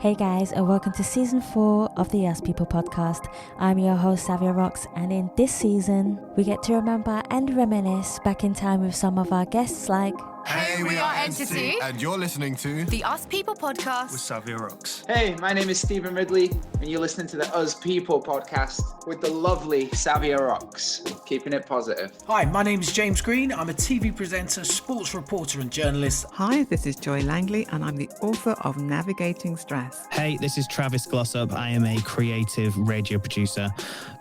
Hey guys, and welcome to season 4 of the Us People podcast. I'm your host Savia Rocks, and in this season, we get to remember and reminisce back in time with some of our guests like... Hey, we are Entity, and you're listening to the Us People podcast with Savia Rocks. Hey, my name is Stephen Ridley, and you're listening to the Us People podcast with the lovely Savia Rocks, keeping it positive. Hi, my name is James Green. I'm a TV presenter, sports reporter and journalist. Hi, this is Joy Langley, and I'm the author of Navigating Stress. Hey, this is Travis Glossop. I am a creative radio producer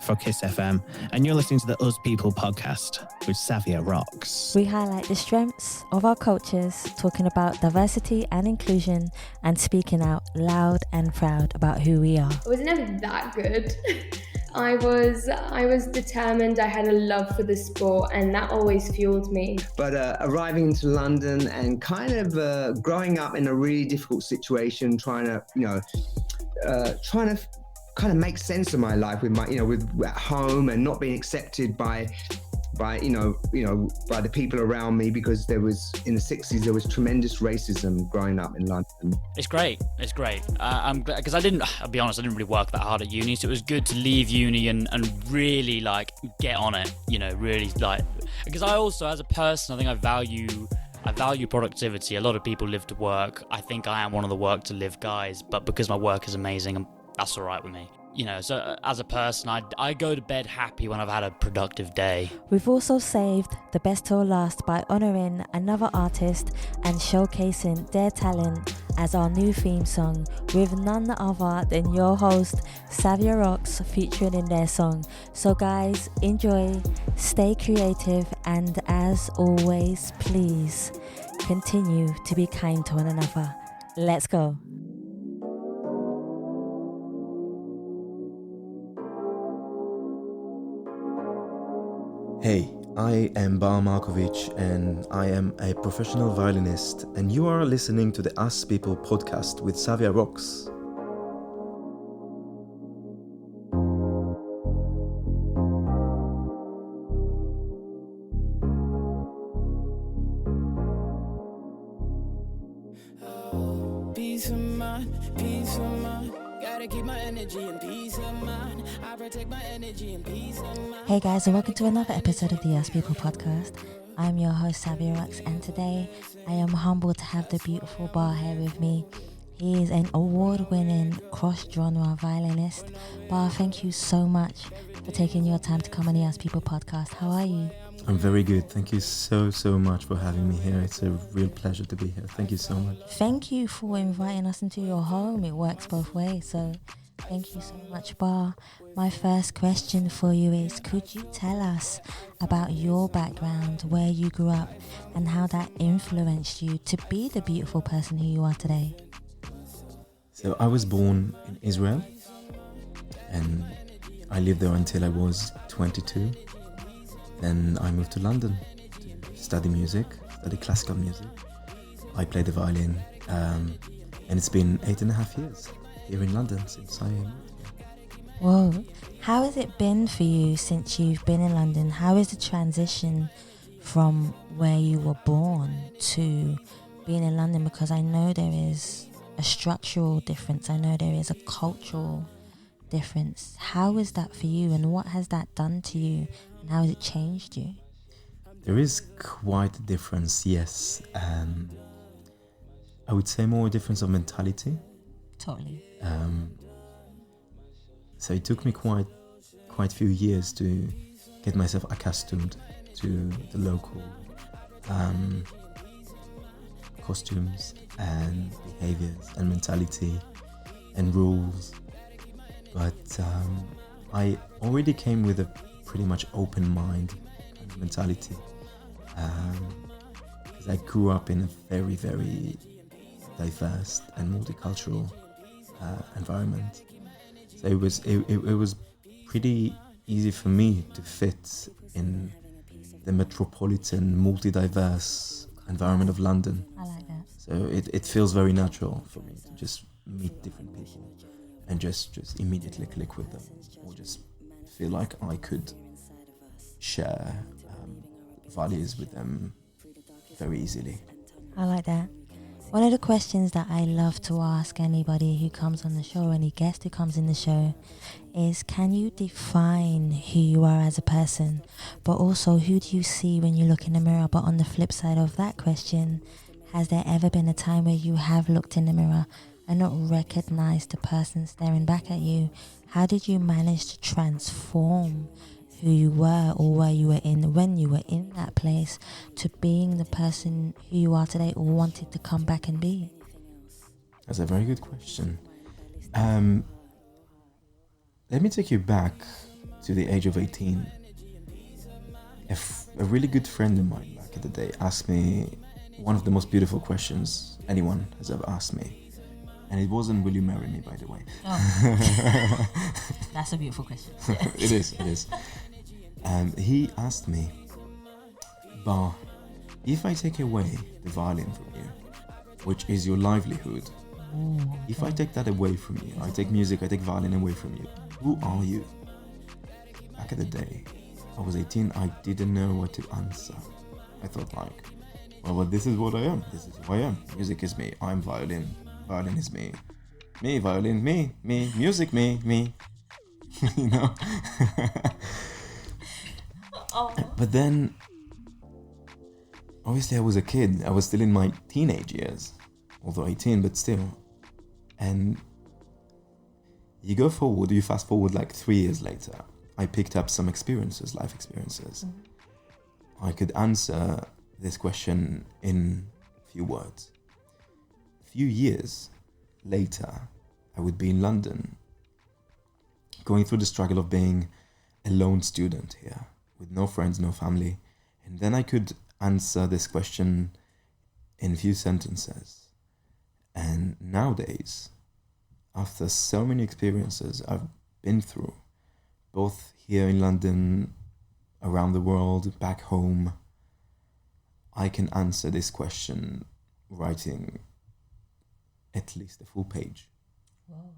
for Kiss FM, and you're listening to the Us People podcast with Savia Rocks. We highlight the strengths of our cultures, talking about diversity and inclusion, and speaking out loud and proud about who we are. I was never that good. I was determined. I had a love for the sport, and that always fueled me. But arriving into London and kind of growing up in a really difficult situation, trying to kind of make sense of my life with at home, and not being accepted by the people around me, because in the 60s there was tremendous racism growing up in London. It's great. I'm glad, because I'll be honest, I didn't really work that hard at uni, so it was good to leave uni and really get on it, really because I also, as a person, I think I value productivity. A lot of people live to work. I think I am one of the work to live guys, but because my work is amazing, that's all right with me. So as a person, I go to bed happy when I've had a productive day. We've also saved the best till last by honouring another artist and showcasing their talent as our new theme song, with none other than your host, Savia Rocks, featuring in their song. So guys, enjoy, stay creative, and as always, please continue to be kind to one another. Let's go. Hey, I am Bar Markovich, and I am a professional violinist, and you are listening to the Us People podcast with Savia Rocks. Peace of mind. Gotta keep my energy and peace of mind. I protect my energy and peace of mind. Hey guys, and welcome to another episode of the Us People podcast. I'm your host Savia Rocks, and today I am humbled to have the beautiful Bar here with me. He is an award-winning cross-genre violinist. Bar, thank you so much for taking your time to come on the Us People podcast. How are you? I'm very good. Thank you so much for having me here. It's a real pleasure to be here. Thank you so much. Thank you for inviting us into your home. It works both ways, so thank you so much, Bar. My first question for you is, could you tell us about your background, where you grew up, and how that influenced you to be the beautiful person who you are today? So I was born in Israel, and I lived there until I was 22. Then I moved to London to study classical music. I play the violin, and it's been 8.5 years here in London since I moved here. Whoa, how has it been for you since you've been in London? How is the transition from where you were born to being in London? Because I know there is a structural difference. I know there is a cultural difference. How is that for you, and what has that done to you, and how has it changed you? There is quite a difference, yes. I would say more a difference of mentality. Totally. So it took me quite a few years to get myself accustomed to the local costumes and behaviors and mentality and rules. But I already came with a pretty much open mind kind of mentality, because I grew up in a very, very diverse and multicultural environment. So it was pretty easy for me to fit in the metropolitan, multi-diverse environment of London. I like that. So it feels very natural for me to just meet different people and just immediately click with them, or just feel like I could share values with them very easily. I like that. One of the questions that I love to ask anybody who comes on the show, any guest who comes in the show, is can you define who you are as a person, but also who do you see when you look in the mirror? But on the flip side of that question, has there ever been a time where you have looked in the mirror and not recognized the person staring back at you? How did you manage to transform who you were or where you were in when you were in that place to being the person who you are today or wanted to come back and be? That's a very good question. Let me take you back to the age of 18. A really good friend of mine back in the day asked me one of the most beautiful questions anyone has ever asked me. And it wasn't, will you marry me, by the way? Oh. That's a beautiful question. It is. He asked me, Bar, if I take away the violin from you, which is your livelihood, if I take that away from you, I take music, I take violin away from you, who are you? Back in the day, I was 18, I didn't know what to answer. I thought like, well, this is what I am, this is who I am. Music is me, I'm violin, violin is me. Me, violin, me, music, me. You know? But then, obviously I was a kid, I was still in my teenage years, although 18, but still. And you go forward, you fast forward like 3 years later, I picked up some experiences, life experiences. I could answer this question in a few words. A few years later, I would be in London, going through the struggle of being a lone student here, with no friends, no family. And then I could answer this question in a few sentences. And nowadays, after so many experiences I've been through, both here in London, around the world, back home, I can answer this question writing at least a full page. Wow.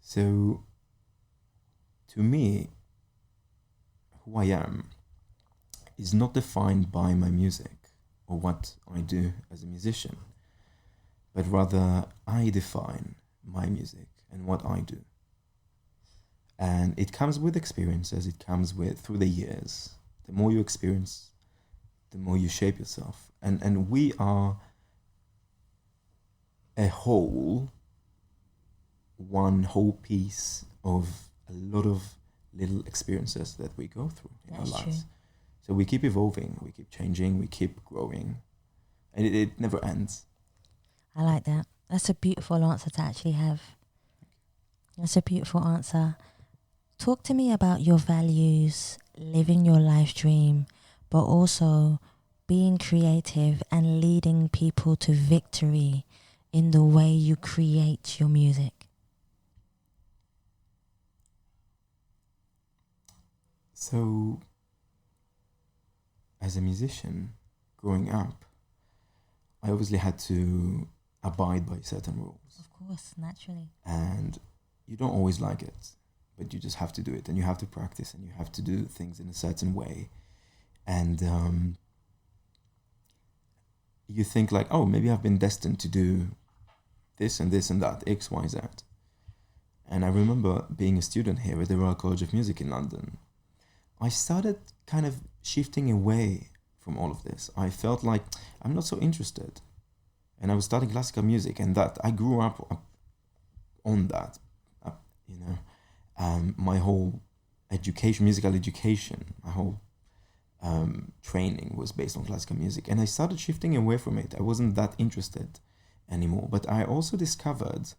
So, to me, who I am is not defined by my music or what I do as a musician, but rather I define my music and what I do. And it comes with experiences, it comes with through the years. The more you experience, the more you shape yourself. And we are a whole, one whole piece of a lot of little experiences that we go through in our lives. True. So we keep evolving, we keep changing, we keep growing. And it never ends. I like that. That's a beautiful answer to actually have. That's a beautiful answer. Talk to me about your values, living your life dream, but also being creative and leading people to victory in the way you create your music. So, as a musician, growing up, I obviously had to abide by certain rules. Of course, naturally. And you don't always like it, but you just have to do it, and you have to practice, and you have to do things in a certain way. And you think like, oh, maybe I've been destined to do this and this and that, X, Y, Z. And I remember being a student here at the Royal College of Music in London. I started kind of shifting away from all of this. I felt like I'm not so interested. And I was studying classical music, and that I grew up on that, you know. My whole education, musical education, my whole training was based on classical music. And I started shifting away from it. I wasn't that interested anymore. But I also discovered,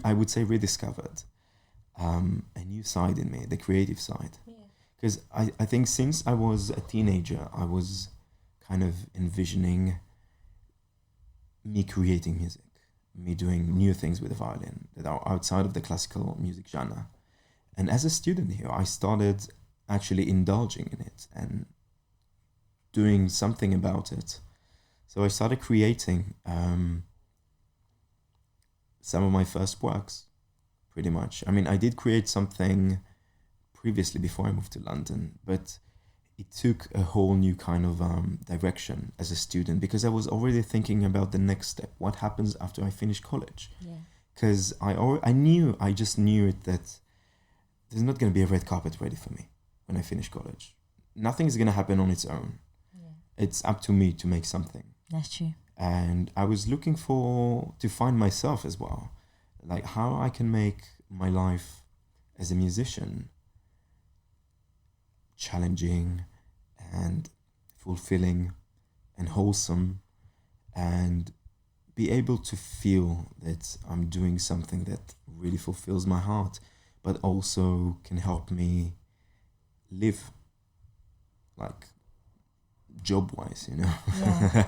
I would say rediscovered, a new side in me, the creative side. Because I think since I was a teenager, I was kind of envisioning me creating music, me doing new things with the violin that are outside of the classical music genre. And as a student here, I started actually indulging in it and doing something about it. So I started creating some of my first works, pretty much. I mean, I did create something previously before I moved to London, but it took a whole new kind of direction as a student, because I was already thinking about the next step. What happens after I finish college? Because I just knew it, that there's not going to be a red carpet ready for me when I finish college. Nothing is going to happen on its own. It's up to me to make something. That's true. And I was looking to find myself as well, like how I can make my life as a musician challenging and fulfilling and wholesome, and be able to feel that I'm doing something that really fulfills my heart, but also can help me live, like job-wise, Yeah.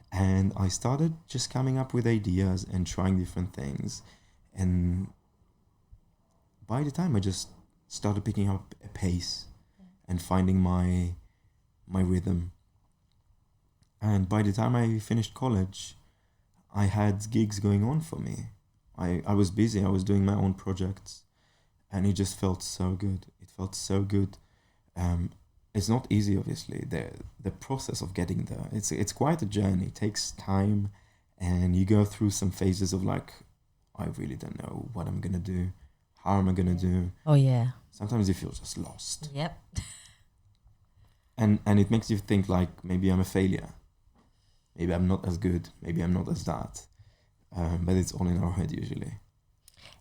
And I started just coming up with ideas and trying different things. And by the time I just started picking up a pace and finding my rhythm. And by the time I finished college, I had gigs going on for me. I was busy. I was doing my own projects, and it just felt so good. It felt so good. It's not easy, obviously. The process of getting there, it's quite a journey. It takes time, and you go through some phases of like, I really don't know what I'm gonna do. How am I gonna do? Oh yeah. Sometimes you feel just lost. Yep. And it makes you think like, maybe I'm a failure. Maybe I'm not as good. Maybe I'm not as that. But it's all in our head usually.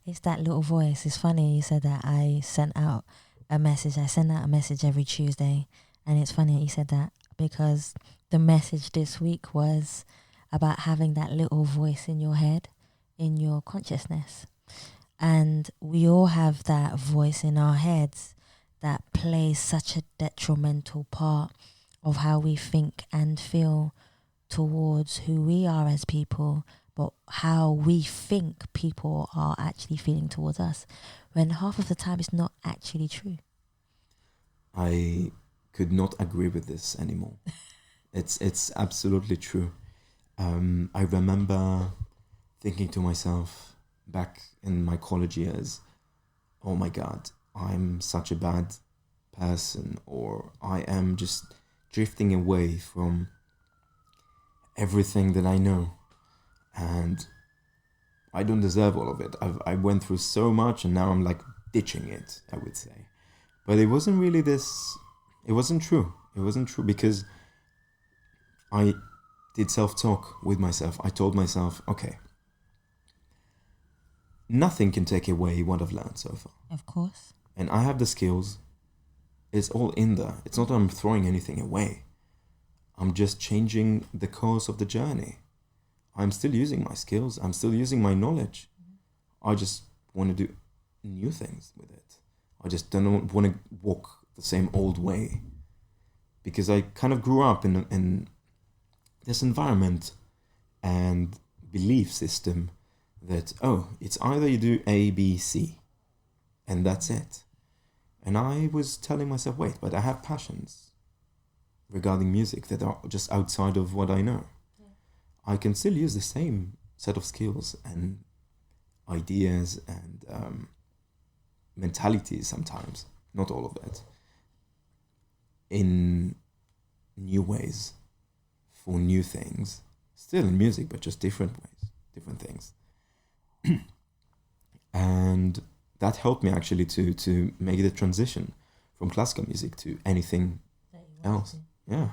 It's that little voice. It's funny you said that. I sent out a message. I send out a message every Tuesday. And it's funny that you said that, because the message this week was about having that little voice in your head, in your consciousness. And we all have that voice in our heads that plays such a detrimental part of how we think and feel towards who we are as people, but how we think people are actually feeling towards us, when half of the time it's not actually true. I could not agree with this anymore. It's absolutely true. I remember thinking to myself back in my college years, oh my God, I'm such a bad person, or I am just drifting away from everything that I know, and I don't deserve all of it. I went through so much, and now I'm like ditching it, I would say. But it wasn't really this. It wasn't true. It wasn't true, because I did self-talk with myself. I told myself, okay, nothing can take away what I've learned so far. Of course. And I have the skills. It's all in there. It's not that I'm throwing anything away. I'm just changing the course of the journey. I'm still using my skills. I'm still using my knowledge. I just want to do new things with it. I just don't want to walk the same old way. Because I kind of grew up in this environment and belief system that, oh, it's either you do A, B, C, and that's it. And I was telling myself, wait, but I have passions regarding music that are just outside of what I know. Yeah. I can still use the same set of skills and ideas and mentalities sometimes, not all of it, in new ways, for new things, still in music, but just different ways, different things. And that helped me actually to make the transition from classical music to anything else. Yeah.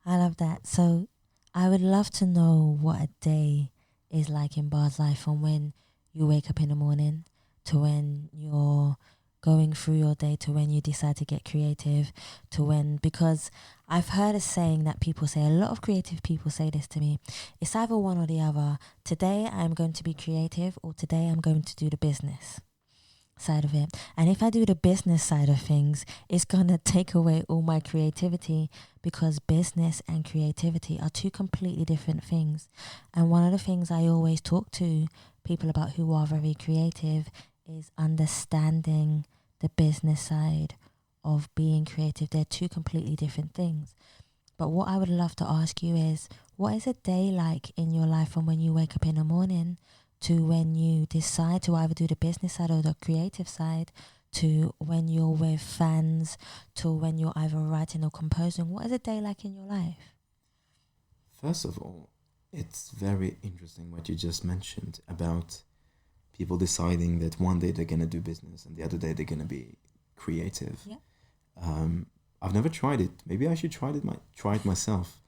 I love that. So I would love to know what a day is like in Bar's life, from when you wake up in the morning to when you're going through your day, to when you decide to get creative, to when, because I've heard a saying that people say, a lot of creative people say this to me, it's either one or the other. Today I'm going to be creative, or today I'm going to do the business side of it. And if I do the business side of things, it's going to take away all my creativity, because business and creativity are two completely different things. And one of the things I always talk to people about who are very creative is understanding the business side of being creative. They're two completely different things. But what I would love to ask you is, what is a day like in your life from when you wake up in the morning to when you decide to either do the business side or the creative side, to when you're with fans to when you're either writing or composing? What is a day like in your life? First of all, it's very interesting what you just mentioned about people deciding that one day they're going to do business and the other day they're going to be creative. Yeah. I've never tried it. Maybe I should try it myself.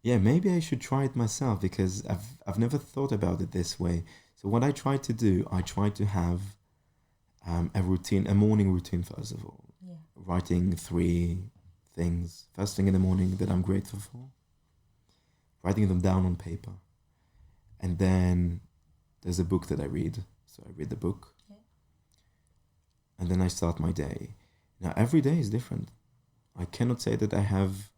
Maybe I should try it myself because I've never thought about it this way. So what I try to do, I try to have a morning routine first of all. Yeah. Writing 3 things first thing in the morning that I'm grateful for, writing them down on paper, and then there's a book that I read, so I read the book, and then I start my day. Now every day is different. I cannot say that I have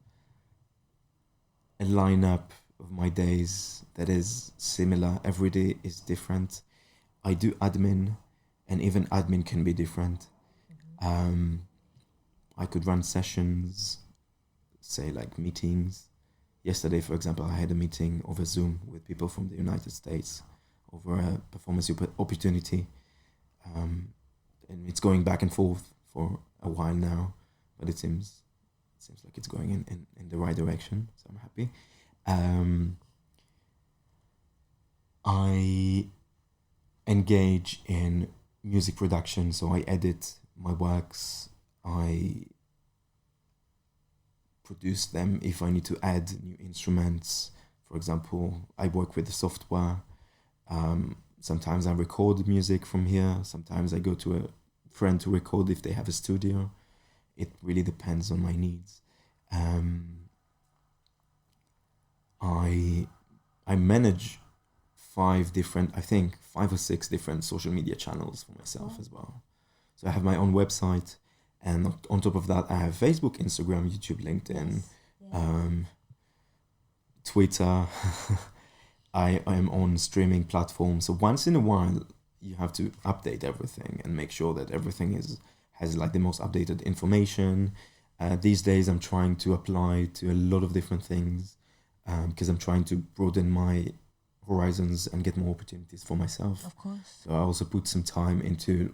a lineup of my days that is similar. Every day is different. I do admin, and even admin can be different. I could run sessions, say like meetings. Yesterday, for example, I had a meeting over Zoom with people from the United States over a performance opportunity. And it's going back and forth for a while now, but it seems like it's going in the right direction, so I'm happy. I engage in music production, so I edit my works. I produce them if I need to add new instruments. For example, I work with the software. Sometimes I record music from here. Sometimes I go to a friend to record if they have a studio. It really depends on my needs. I manage 5 or 6 different social media channels for myself as well. So I have my own website, and on top of that, I have Facebook, Instagram, YouTube, LinkedIn, Twitter. I am on streaming platforms. So once in a while, you have to update everything and make sure that everything has like the most updated information. These days, I'm trying to apply to a lot of different things because I'm trying to broaden my horizons and get more opportunities for myself. Of course. So I also put some time into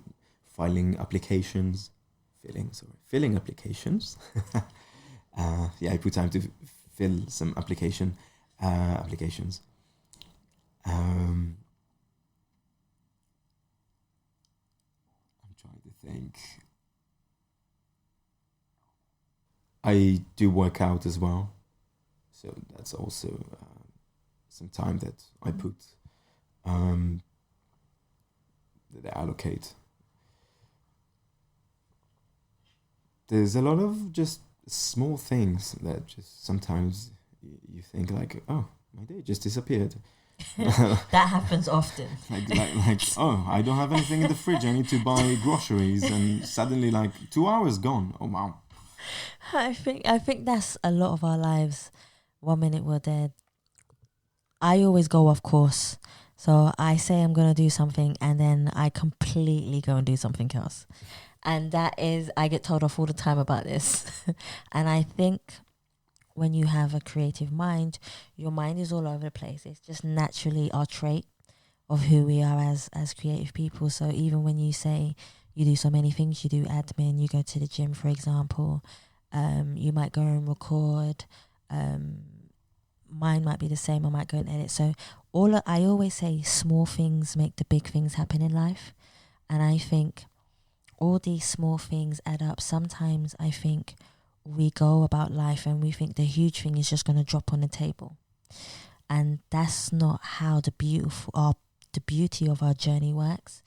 filling applications. I put time to fill some applications. I'm trying to think. I do work out as well, so that's also some time that I put that I allocate. There's a lot of just small things that just sometimes you think like, oh, my day just disappeared. That happens often. like, oh, I don't have anything in the fridge. I need to buy groceries, and suddenly, like, 2 hours gone. Oh wow! I think that's a lot of our lives. 1 minute we're dead. I always go off course, so I say I'm gonna do something, and then I completely go and do something else, and that is I get told off all the time about this, and I think when you have a creative mind, your mind is all over the place. It's just naturally our trait of who we are as creative people. So even when you say you do so many things, you do admin, you go to the gym, for example, you might go and record. Mine might be the same. I might go and edit. So I always say small things make the big things happen in life. And I think all these small things add up. Sometimes I think we go about life and we think the huge thing is just going to drop on the table, and that's not how the beauty of our journey works.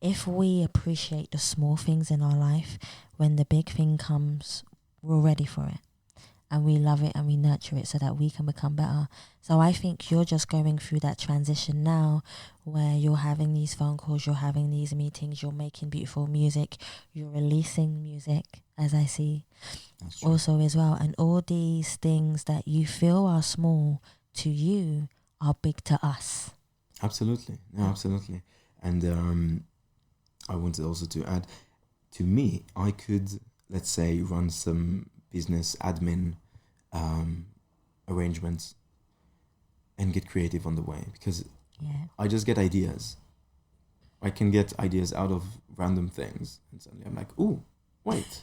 If we appreciate the small things in our life, when the big thing comes, we're ready for it, and we love it and we nurture it so that we can become better. So I think you're just going through that transition now where you're having these phone calls, you're having these meetings, you're making beautiful music, you're releasing music, as I see also as well. And all these things that you feel are small to you are big to us. Absolutely. No, absolutely. And I wanted also to add, to me, I could, let's say, run some business admin arrangements and get creative on the way, because I just get ideas. I can get ideas out of random things, and suddenly I'm like, oh, wait,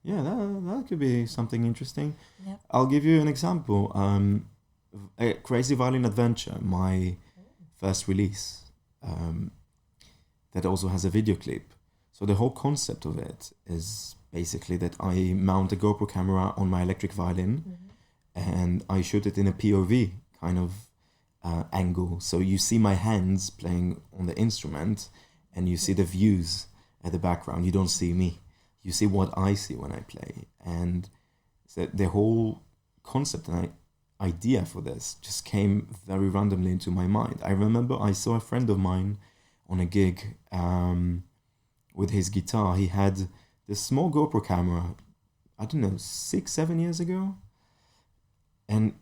yeah, that could be something interesting. Yep. I'll give you an example. A Crazy Violin Adventure, my first release, that also has a video clip. So the whole concept of it is basically that I mount a GoPro camera on my electric violin, and I shoot it in a POV kind of angle. So you see my hands playing on the instrument, and you see the views at the background. You don't see me. You see what I see when I play. And so the whole concept and idea for this just came very randomly into my mind. I remember I saw a friend of mine on a gig with his guitar. He had this small GoPro camera, I don't know, 6-7 years ago. And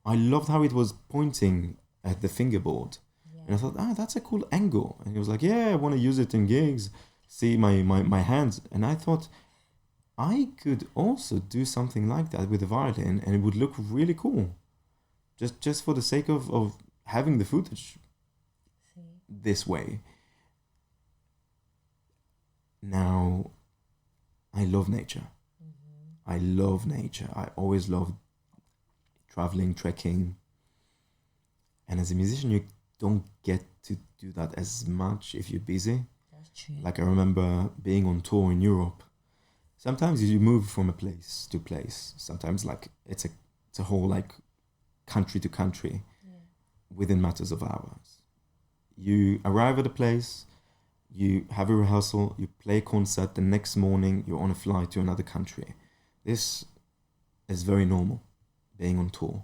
I loved how it was pointing at the fingerboard. Yeah. And I thought, that's a cool angle. And he was like, yeah, I want to use it in gigs, see my hands. And I thought, I could also do something like that with a violin, and it would look really cool. Just for the sake of having the footage this way. Now, I love nature. I love nature. I always loved traveling, trekking. And as a musician, you don't get to do that as much if you're busy. That's true. Like I remember being on tour in Europe. Sometimes you move from a place to place. Sometimes like it's a whole like country to country within matters of hours. You arrive at a place, you have a rehearsal, you play a concert, the next morning you're on a flight to another country. This is very normal, being on tour.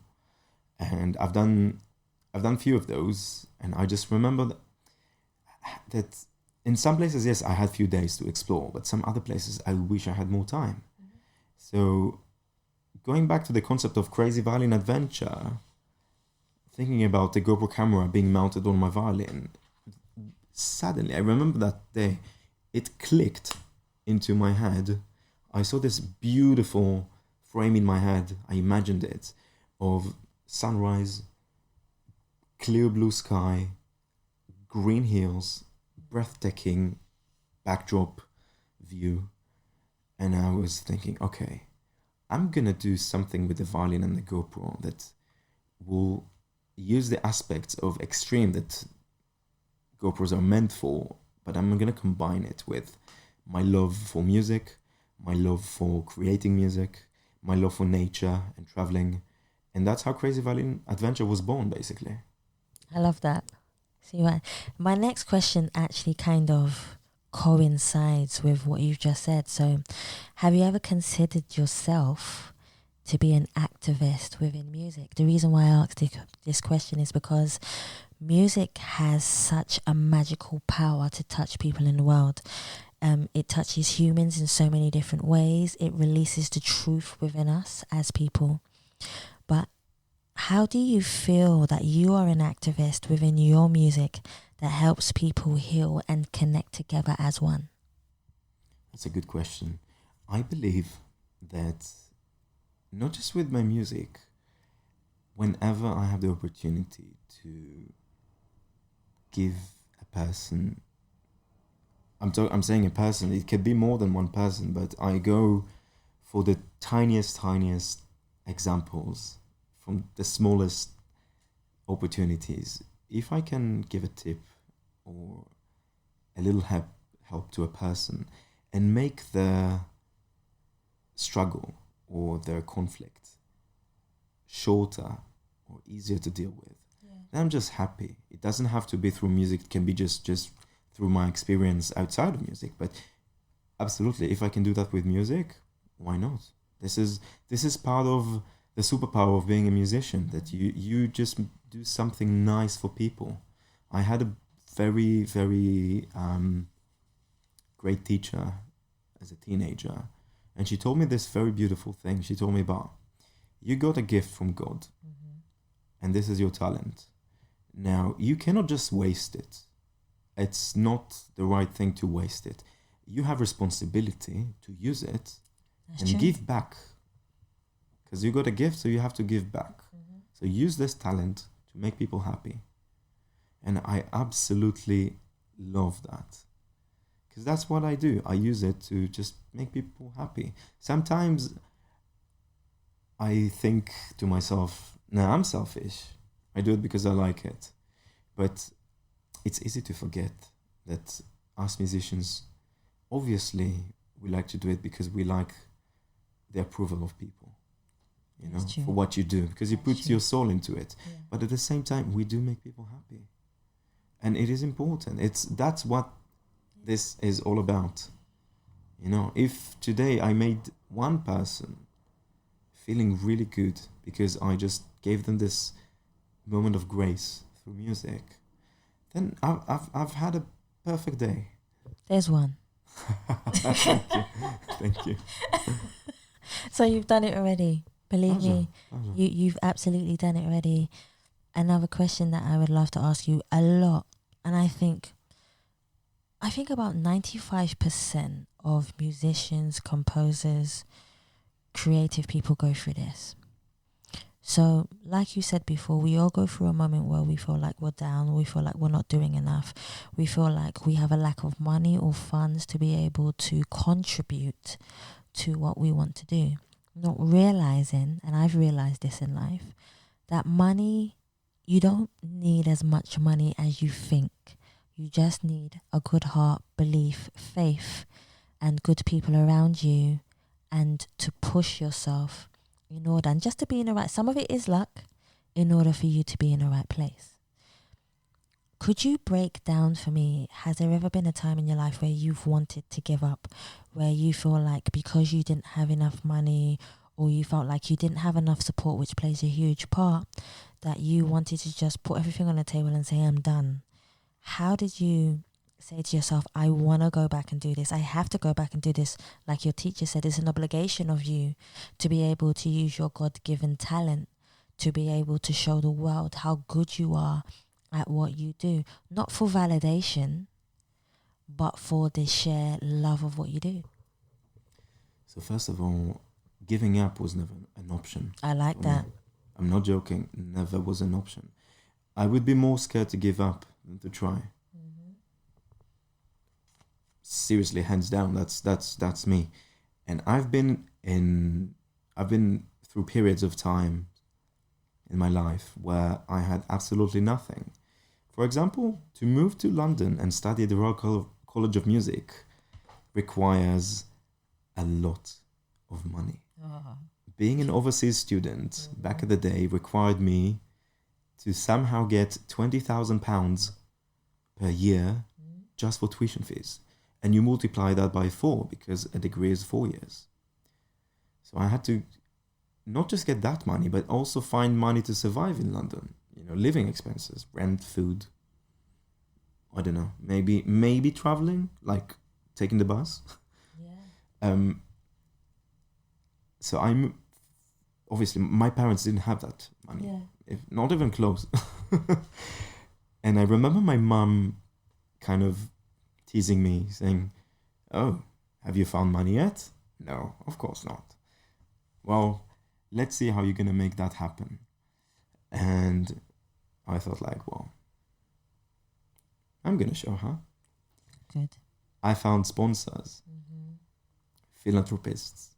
And I've done a few of those, and I just remember that in some places, yes, I had a few days to explore, but some other places I wish I had more time. So going back to the concept of Crazy Violin Adventure, thinking about the GoPro camera being mounted on my violin, suddenly, I remember that day, it clicked into my head. I saw this beautiful frame in my head, I imagined it, of sunrise, clear blue sky, green hills, breathtaking backdrop view. And I was thinking, okay, I'm gonna do something with the violin and the GoPro that will use the aspects of extreme that GoPros are meant for, but I'm gonna combine it with my love for music, my love for creating music, my love for nature and traveling. And that's how Crazy Violin Adventure was born, basically. I love that. See what? My next question actually kind of coincides with what you've just said. So, have you ever considered yourself to be an activist within music? The reason why I asked this question is because music has such a magical power to touch people in the world. It touches humans in so many different ways. It releases the truth within us as people. But how do you feel that you are an activist within your music that helps people heal and connect together as one? That's a good question. I believe that not just with my music, whenever I have the opportunity to give a person, I'm saying a person, it could be more than one person, but I go for the tiniest examples from the smallest opportunities. If I can give a tip or a little help to a person and make their struggle or their conflict shorter or easier to deal with, then I'm just happy. It doesn't have to be through music. It can be just through my experience outside of music. But absolutely, if I can do that with music, why not? This is part of the superpower of being a musician, that you just do something nice for people. I had a very, very great teacher as a teenager, and she told me this very beautiful thing. She told me about, you got a gift from God, and this is your talent. Now, you cannot just waste it. It's not the right thing to waste it. You have responsibility to use it. That's and true. Give back. Because you got a gift, so you have to give back. So use this talent to make people happy. And I absolutely love that. Because that's what I do. I use it to just make people happy. Sometimes I think to myself, no, I'm selfish. I do it because I like it. But it's easy to forget that us musicians, obviously, we like to do it because we like the approval of people, you know, for what you do, because you put your soul into it. Yeah. But at the same time, we do make people happy. And it is important. That's what this is all about. You know, if today I made one person feeling really good because I just gave them this moment of grace through music, then I've had a perfect day. There's one. Thank you. So you've done it already. Believe me, you've absolutely done it already. Another question that I would love to ask you a lot, and I think about 95% of musicians, composers, creative people go through this. So, like you said before, we all go through a moment where we feel like we're down, we feel like we're not doing enough, we feel like we have a lack of money or funds to be able to contribute to what we want to do. Not realizing, and I've realized this in life, that money, you don't need as much money as you think. You just need a good heart, belief, faith, and good people around you, and to push yourself in order, and just to be in the right, some of it is luck, in order for you to be in the right place. Could you break down for me, has there ever been a time in your life where you've wanted to give up, where you feel like because you didn't have enough money, or you felt like you didn't have enough support, which plays a huge part, that you wanted to just put everything on the table and say, I'm done? How did you say to yourself, I want to go back and do this, I have to go back and do this? Like your teacher said, it's an obligation of you to be able to use your God-given talent to be able to show the world how good you are at what you do, not for validation, but for the sheer love of what you do. So first of all, giving up was never an option. I like that. I'm not joking, never was an option. I would be more scared to give up than to try. Seriously, hands down, that's me. And I've been through periods of time in my life where I had absolutely nothing. For example, to move to London and study at the Royal College of Music requires a lot of money. Being an overseas student back in the day required me to somehow get £20,000 per year just for tuition fees. And you multiply that by 4 because a degree is 4 years. So I had to not just get that money, but also find money to survive in London. You know, living expenses, rent, food. I don't know, maybe traveling, like taking the bus. Yeah. So I'm obviously my parents didn't have that money, if not even close. And I remember my mum kind of teasing me, saying, "Oh, have you found money yet?" No, of course not. Well, let's see how you're going to make that happen. And I thought like, well, I'm going to show her. Good. I found sponsors, philanthropists,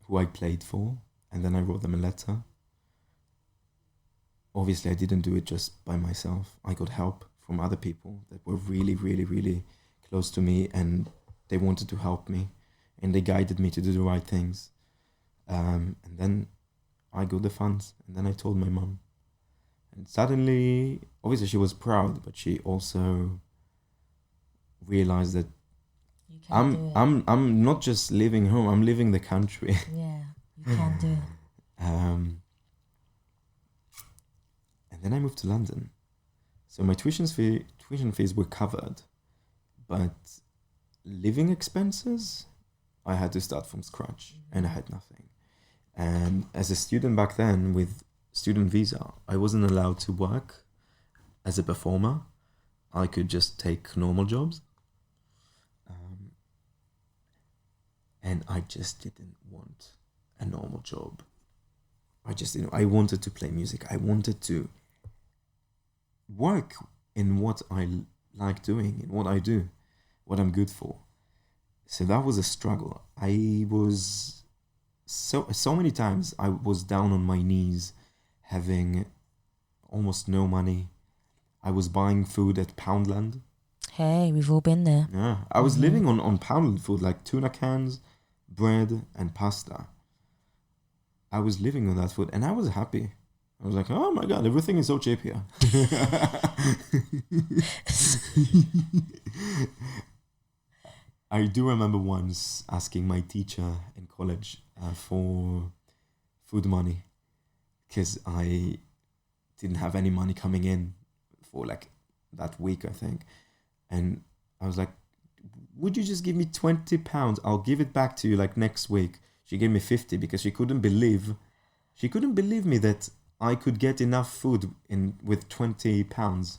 who I played for, and then I wrote them a letter. Obviously, I didn't do it just by myself. I got help from other people that were really, really, really close to me, and they wanted to help me, and they guided me to do the right things. And then I got the funds, and then I told my mum. And suddenly, obviously she was proud, but she also realized that I'm not just living home, I'm living the country. Yeah, you can do it. And then I moved to London. So my tuition fees were covered, but living expenses, I had to start from scratch, and I had nothing. And as a student back then with student visa, I wasn't allowed to work as a performer. I could just take normal jobs. And I just didn't want a normal job. I wanted to play music. I wanted to work in what I like doing, in what I do, what I'm good for. So that was a struggle. I was so many times I was down on my knees, having almost no money. I was buying food at Poundland. Hey, we've all been there. Yeah, I was living on Poundland food, like tuna cans, bread, and pasta. I was living on that food, and I was happy. I was like, oh my God, everything is so cheap here. I do remember once asking my teacher in college for food money, because I didn't have any money coming in for like that week, I think. And I was like, would you just give me £20? I'll give it back to you like next week. She gave me 50 because she couldn't believe me that I could get enough food in with £20.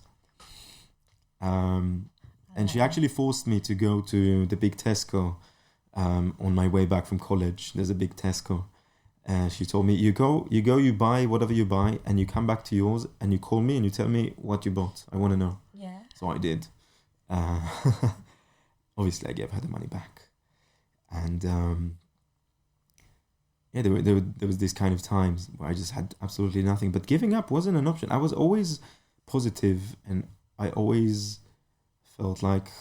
And she actually forced me to go to the big Tesco on my way back from college. There's a big Tesco. She told me, you go, you buy whatever you buy, and you come back to yours, and you call me and you tell me what you bought. I want to know. Yeah. So I did. Obviously, I gave her the money back. And yeah, there was this kind of times where I just had absolutely nothing. But giving up wasn't an option. I was always positive, and I always felt like,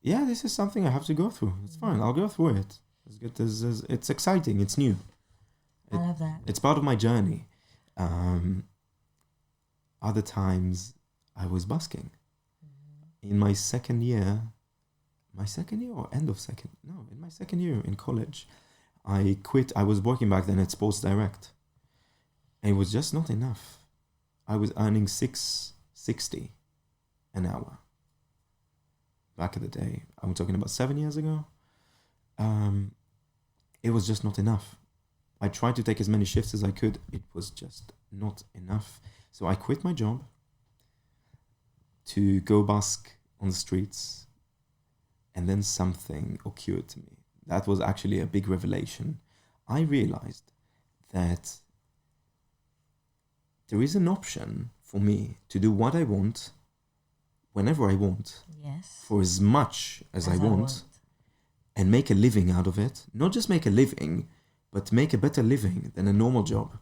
yeah, this is something I have to go through. It's fine. I'll go through it. It's exciting. It's new. I love that. It's part of my journey. Other times I was busking. In my second year or end of second? No, in my second year in college, I quit. I was working back then at Sports Direct. And it was just not enough. I was earning $6.60 an hour. Back in the day, I'm talking about 7 years ago. It was just not enough. I tried to take as many shifts as I could. It was just not enough. So I quit my job to go busk on the streets. And then something occurred to me. That was actually a big revelation. I realized that there is an option for me to do what I want, whenever I want, yes, for as much as I want, and make a living out of it. Not just make a living, but make a better living than a normal job.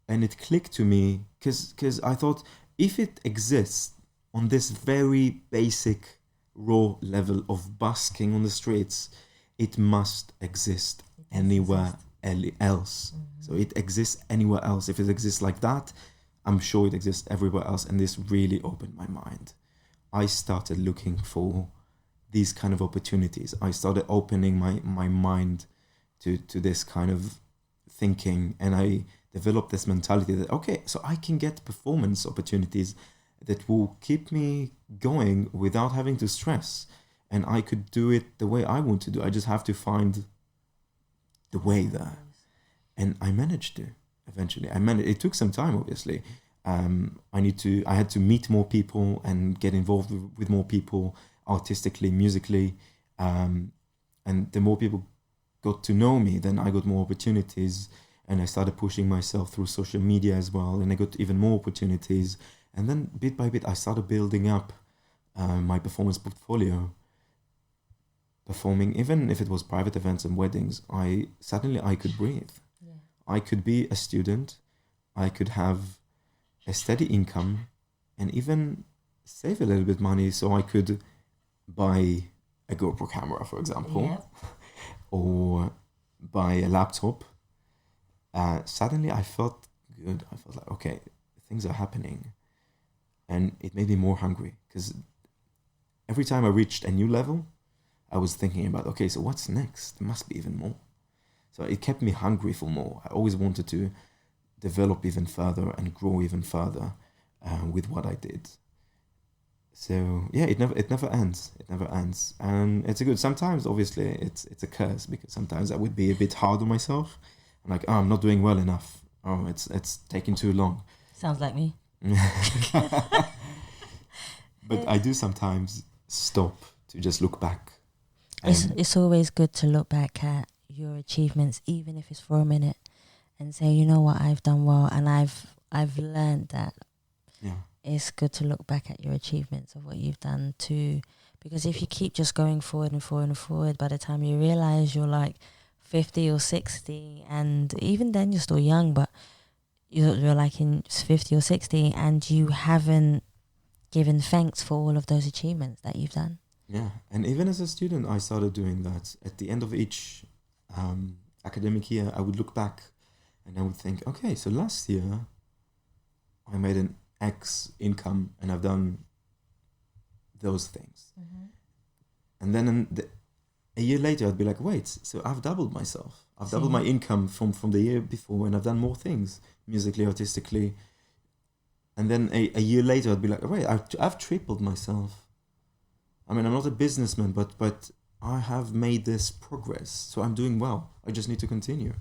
And it clicked to me, because I thought, if it exists on this very basic, raw level of busking on the streets, it must exist anywhere else. So it exists anywhere else. If it exists like that, I'm sure it exists everywhere else. And this really opened my mind. I started looking for these kind of opportunities. I started opening my mind to this kind of thinking, and I developed this mentality that, okay, so I can get performance opportunities that will keep me going without having to stress, and I could do it the way I want to do. I just have to find the way there, and I managed to eventually. It took some time, obviously. I had to meet more people and get involved with more people, artistically, musically, and the more people got to know me, then I got more opportunities, and I started pushing myself through social media as well, and I got even more opportunities. And then bit by bit, I started building up my performance portfolio. Performing, even if it was private events and weddings, suddenly I could breathe. Yeah. I could be a student. I could have a steady income, and even save a little bit money so I could buy a GoPro camera, for example, yeah, or buy a laptop. Suddenly I felt good. I felt like, okay, things are happening. And it made me more hungry, because every time I reached a new level, I was thinking about, okay, so what's next? There must be even more. So it kept me hungry for more. I always wanted to develop even further and grow even further with what I did. So yeah, it never ends. It never ends, and it's a good. Sometimes, obviously, it's a curse, because sometimes I would be a bit hard on myself. I'm like, oh, I'm not doing well enough. Oh, it's taking too long. Sounds like me. But I do sometimes stop to just look back. It's always good to look back at your achievements, even if it's for a minute, and say, you know what, I've done well, and I've I've learned that Yeah. it's good to look back at your achievements of what you've done too, because if you keep just going forward and forward and forward, by the time you realize you're like 50 or 60, and even then you're still young, but you're like in 50 or 60 and you haven't given thanks for all of those achievements that you've done. Yeah, and even as a student, I started doing that. At the end of each academic year, I would look back and I would think, okay, so last year I made an X income and I've done those things. Mm-hmm. And then a year later, I'd be like, wait, so I've doubled myself. I've doubled my income from the year before, and I've done more things musically, artistically. And then a year later, I'd be like, wait, I've tripled myself. I mean, I'm not a businessman, but I have made this progress, so I'm doing well. I just need to continue.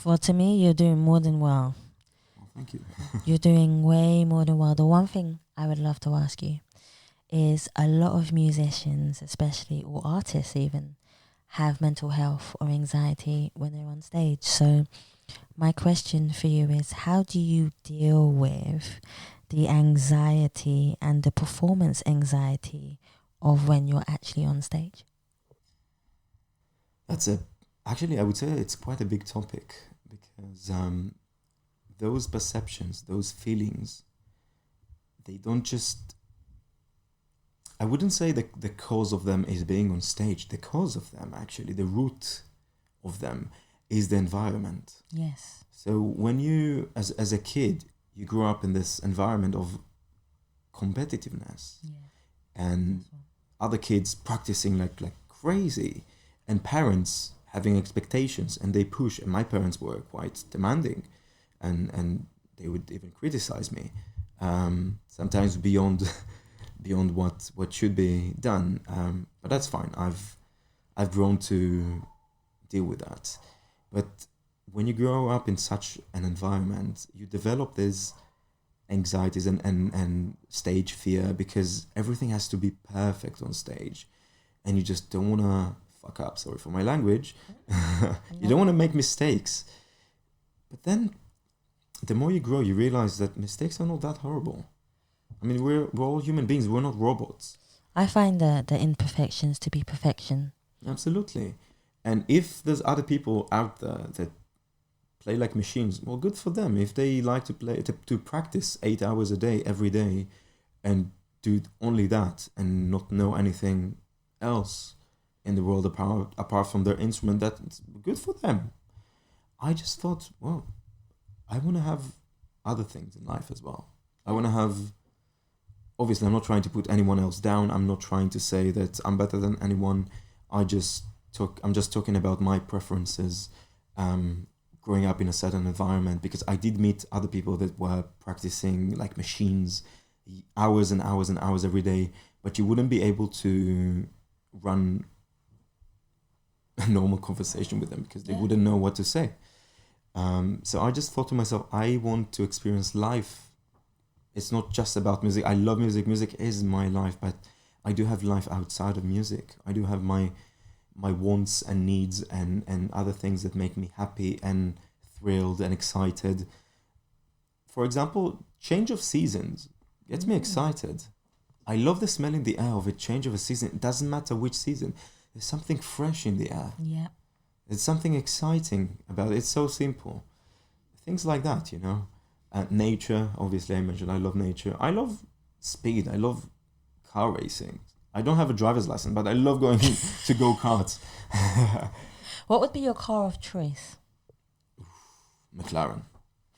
Well, to me, you're doing more than well. Oh, thank you. You're doing way more than well. The one thing I would love to ask you is a lot of musicians, especially, or artists even, have mental health or anxiety when they're on stage. So my question for you is, how do you deal with the anxiety and the performance anxiety of when you're actually on stage? Actually, I would say it's quite a big topic, because those perceptions, those feelings, they don't just... I wouldn't say the cause of them is being on stage. The cause of them, actually, the root of them is the environment. Yes. So when you, as a kid, you grew up in this environment of competitiveness, and other kids practicing like crazy, and parents having expectations, and they push. And my parents were quite demanding, and they would even criticize me, sometimes beyond what should be done. But that's fine. I've grown to deal with that. But when you grow up in such an environment, you develop these anxieties and stage fear, because everything has to be perfect on stage, and you just don't want to fuck up. Sorry for my language. You don't want to make mistakes. But then the more you grow, you realize that mistakes are not that horrible. I mean, we're all human beings. We're not robots. I find the imperfections to be perfection. Absolutely. And if there's other people out there that play like machines, well, good for them. If they like to play, to practice 8 hours a day, every day, and do only that and not know anything else in the world apart from their instrument, that's good for them. I just thought, well, I want to have other things in life as well. I want to have... Obviously, I'm not trying to put anyone else down. I'm not trying to say that I'm better than anyone. I'm just talking about my preferences, growing up in a certain environment, because I did meet other people that were practicing like machines, hours and hours and hours every day, but you wouldn't be able to run a normal conversation with them because they wouldn't know what to say. So I just thought to myself, I want to experience life. It's not just about music. I love music. Music is my life, but I do have life outside of music. I do have my wants and needs and other things that make me happy and thrilled and excited. For example, change of seasons gets me excited. I love the smell in the air of a change of a season. It doesn't matter which season. There's something fresh in the air. Yeah. There's something exciting about it. It's so simple. Things like that, you know. Nature, obviously, I mentioned I love nature. I love speed. I love car racing. I don't have a driver's license, but I love going to go-karts. What would be your car of choice? McLaren.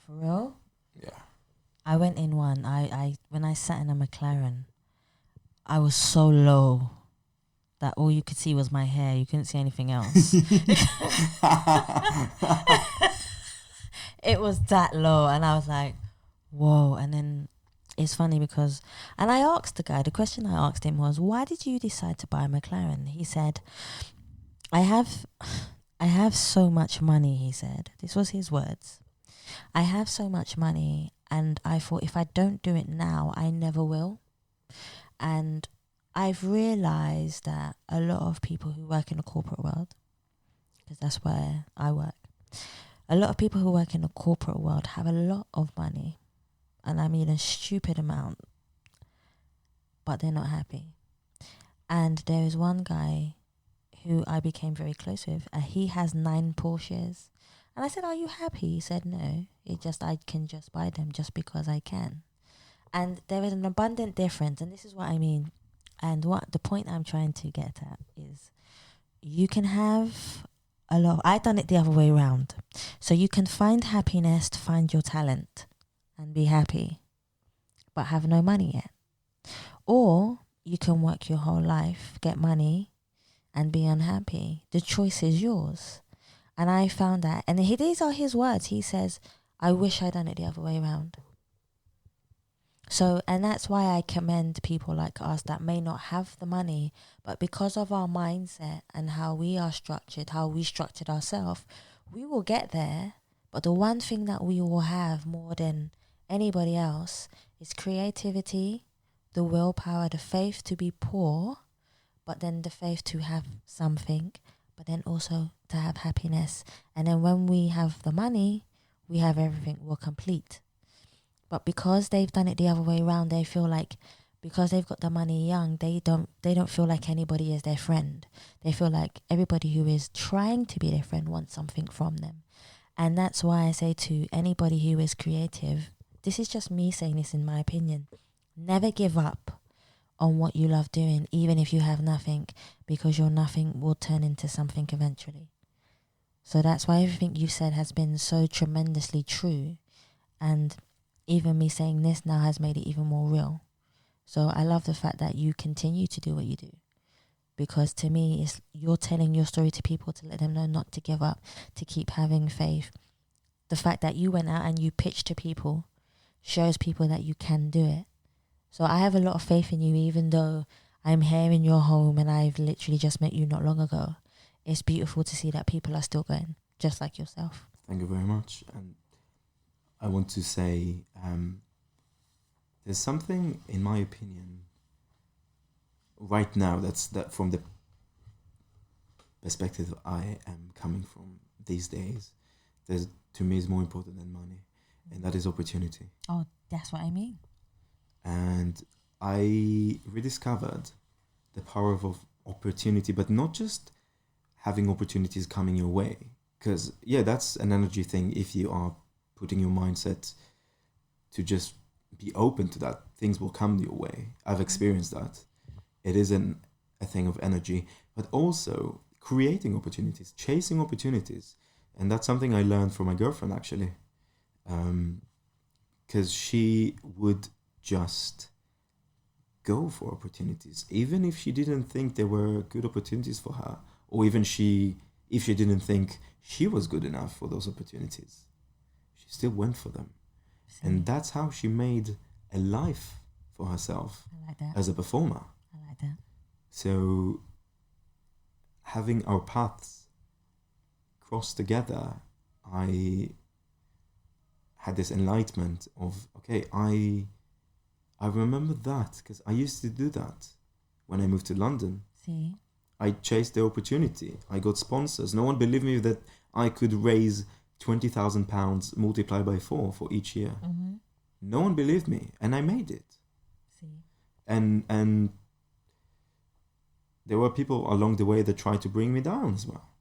For real? Yeah. I went in one. When I sat in a McLaren, I was so low that all you could see was my hair. You couldn't see anything else. It was that low, and I was like, whoa. And then it's funny because, and I asked the guy, the question I asked him was, why did you decide to buy a McLaren? He said, I have so much money, he said. This was his words. I have so much money, and I thought if I don't do it now, I never will. And I've realized that a lot of people who work in the corporate world, because that's where I work, A lot of people who work in the corporate world have a lot of money, and I mean a stupid amount, but they're not happy. And there is one guy who I became very close with. He has 9 Porsches. And I said, are you happy? He said, no. I can just buy them just because I can. And there is an abundant difference. And this is what I mean. And what the point I'm trying to get at is you can have a lot. I done it the other way around. So you can find happiness to find your talent and be happy, but have no money yet. Or you can work your whole life, get money, and be unhappy. The choice is yours. And I found that, and these are his words. He says, I wish I'd done it the other way around. So, and that's why I commend people like us that may not have the money, but because of our mindset and how we are structured, how we structured ourselves, we will get there. But the one thing that we will have more than anybody else is creativity, the willpower, the faith to be poor, but then the faith to have something, but then also to have happiness. And then when we have the money, we have everything, we're complete. But because they've done it the other way around, they feel like because they've got the money young, they don't feel like anybody is their friend. They feel like everybody who is trying to be their friend wants something from them. And that's why I say to anybody who is creative, this is just me saying this in my opinion, never give up on what you love doing, even if you have nothing, because your nothing will turn into something eventually. So that's why everything you said has been so tremendously true. And even me saying this now has made it even more real. So I love the fact that you continue to do what you do. Because to me, you're telling your story to people to let them know not to give up, to keep having faith. The fact that you went out and you pitched to people shows people that you can do it. So I have a lot of faith in you, even though I'm here in your home and I've literally just met you not long ago. It's beautiful to see that people are still going, just like yourself. Thank you very much. And I want to say there's something, in my opinion, right now that from the perspective I am coming from these days, there's, to me, is more important than money, and that is opportunity. Oh, that's what I mean. And I rediscovered the power of opportunity, but not just having opportunities coming your way. Because, yeah, that's an energy thing. If you are putting your mindset to just be open to that, things will come your way. I've experienced that. It is a thing of energy, but also creating opportunities, chasing opportunities. And that's something I learned from my girlfriend, actually. Because she would just go for opportunities, even if she didn't think there were good opportunities for her, or even if she didn't think she was good enough for those opportunities. She still went for them. And that's how she made a life for herself as a performer. I like that. So having our paths cross together, I had this enlightenment of, okay, I remember that because I used to do that when I moved to London. See? I chased the opportunity. I got sponsors. No one believed me that I could raise £20,000 multiplied by 4 for each year. Mm-hmm. No one believed me, and I made it. See? And there were people along the way that tried to bring me down as well.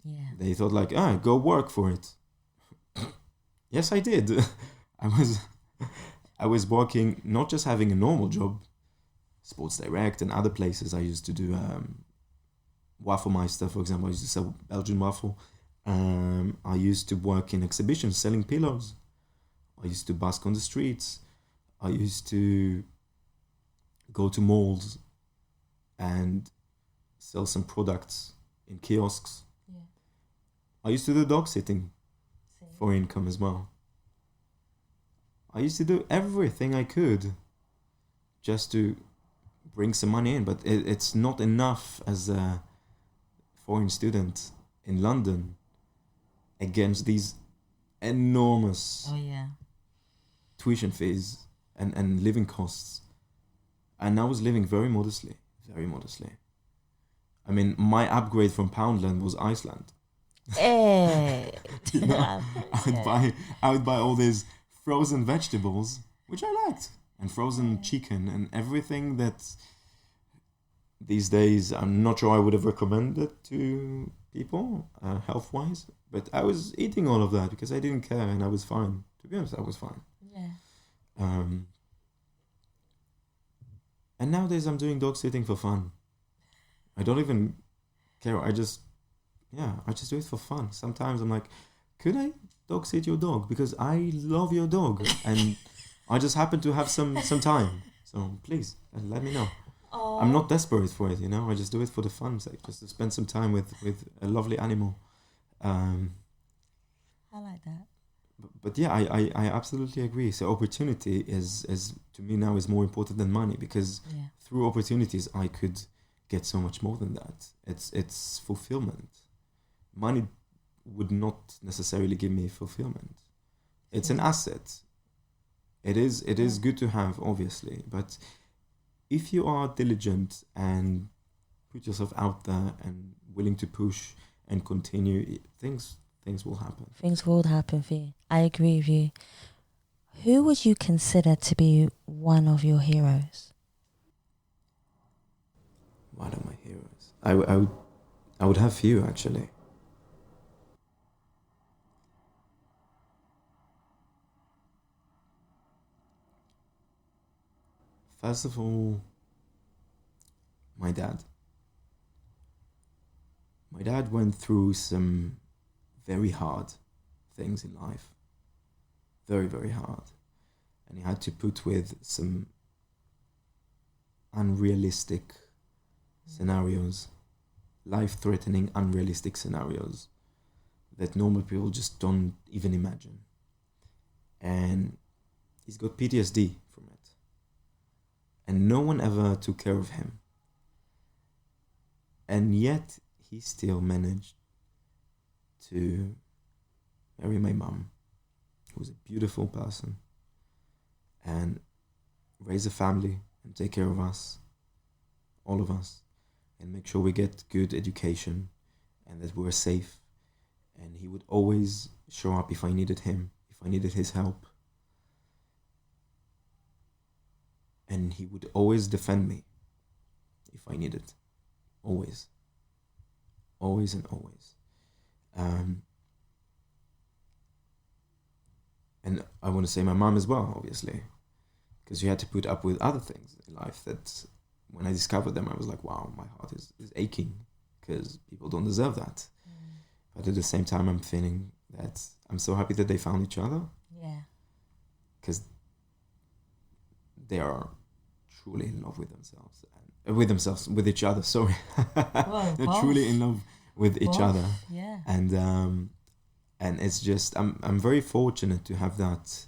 Yeah. They thought like, go work for it. Yes, I did. I was working, not just having a normal job, Sports Direct and other places. I used to do Wafflemeister, for example. I used to sell Belgian waffle. I used to work in exhibitions selling pillows. I used to busk on the streets. I used to go to malls and sell some products in kiosks. Yeah. I used to do dog sitting for income as well. I used to do everything I could just to bring some money in, but it's not enough as a foreign student in London against these enormous tuition fees and living costs. And I was living very modestly. I mean, my upgrade from Poundland was Iceland. You know, I would buy all these frozen vegetables, which I liked, and frozen chicken and everything that these days I'm not sure I would have recommended to people health-wise, but I was eating all of that because I didn't care and I was fine. To be honest, I was fine. Yeah. And nowadays I'm doing dog sitting for fun. I don't even care. I just do it for fun. Sometimes I'm like, could I dog sit your dog? Because I love your dog and I just happen to have some time. So please, let me know. Aww. I'm not desperate for it, you know. I just do it for the fun sake, just to spend some time with a lovely animal. I like that. But yeah, I absolutely agree. So opportunity is to me now is more important than money, because through opportunities I could get so much more than that. It's fulfillment. Money would not necessarily give me fulfillment. It's an asset. It is good to have, obviously, but if you are diligent and put yourself out there and willing to push and continue, things will happen. Things will happen for you. I agree with you. Who would you consider to be one of your heroes? One of my heroes. I would have few, actually. First of all, my dad. My dad went through some very hard things in life. Very, very hard. And he had to put with some unrealistic scenarios, life-threatening, unrealistic scenarios that normal people just don't even imagine. And he's got PTSD from it. And no one ever took care of him. And yet, he still managed to marry my mum, who was a beautiful person, and raise a family and take care of us, all of us, and make sure we get good education and that we're safe. And he would always show up if I needed him, if I needed his help. And he would always defend me if I needed. Always. Always and always. And I want to say my mom as well, obviously, because you had to put up with other things in life that when I discovered them, I was like, wow, my heart is aching because people don't deserve that. But at the same time, I'm feeling that I'm so happy that they found each other. Yeah. Because they are truly in love with themselves. With each other, sorry. Well, they're truly in love with each other. Yeah. And it's just, I'm very fortunate to have that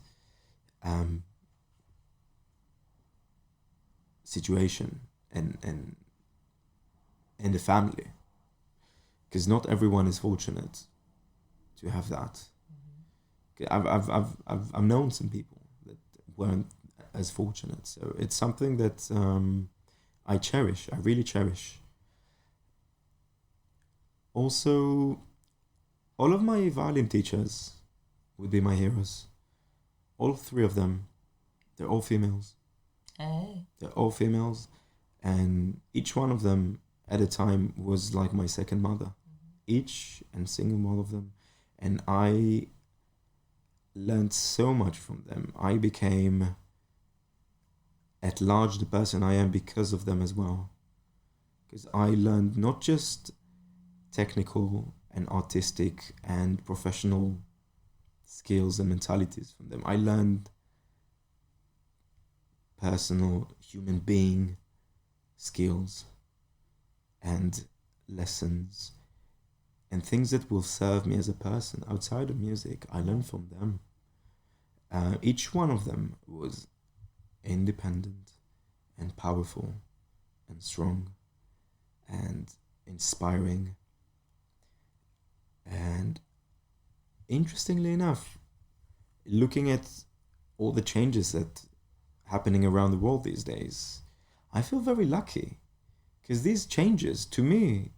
situation and the family, because not everyone is fortunate to have that. I've known some people that weren't as fortunate, so it's something that I cherish. I really cherish. Also, all of my violin teachers would be my heroes. All three of them. They're all females. Hey. They're all females. And each one of them at a time was like my second mother. Each and singing all of them. And I learned so much from them. I became at large the person I am because of them as well. Because I learned not just technical and artistic and professional skills and mentalities from them. I learned personal human being skills and lessons and things that will serve me as a person outside of music. I learned from them. Each one of them was independent and powerful and strong and inspiring. And interestingly enough, looking at all the changes that happening around the world these days, I feel very lucky, because these changes to me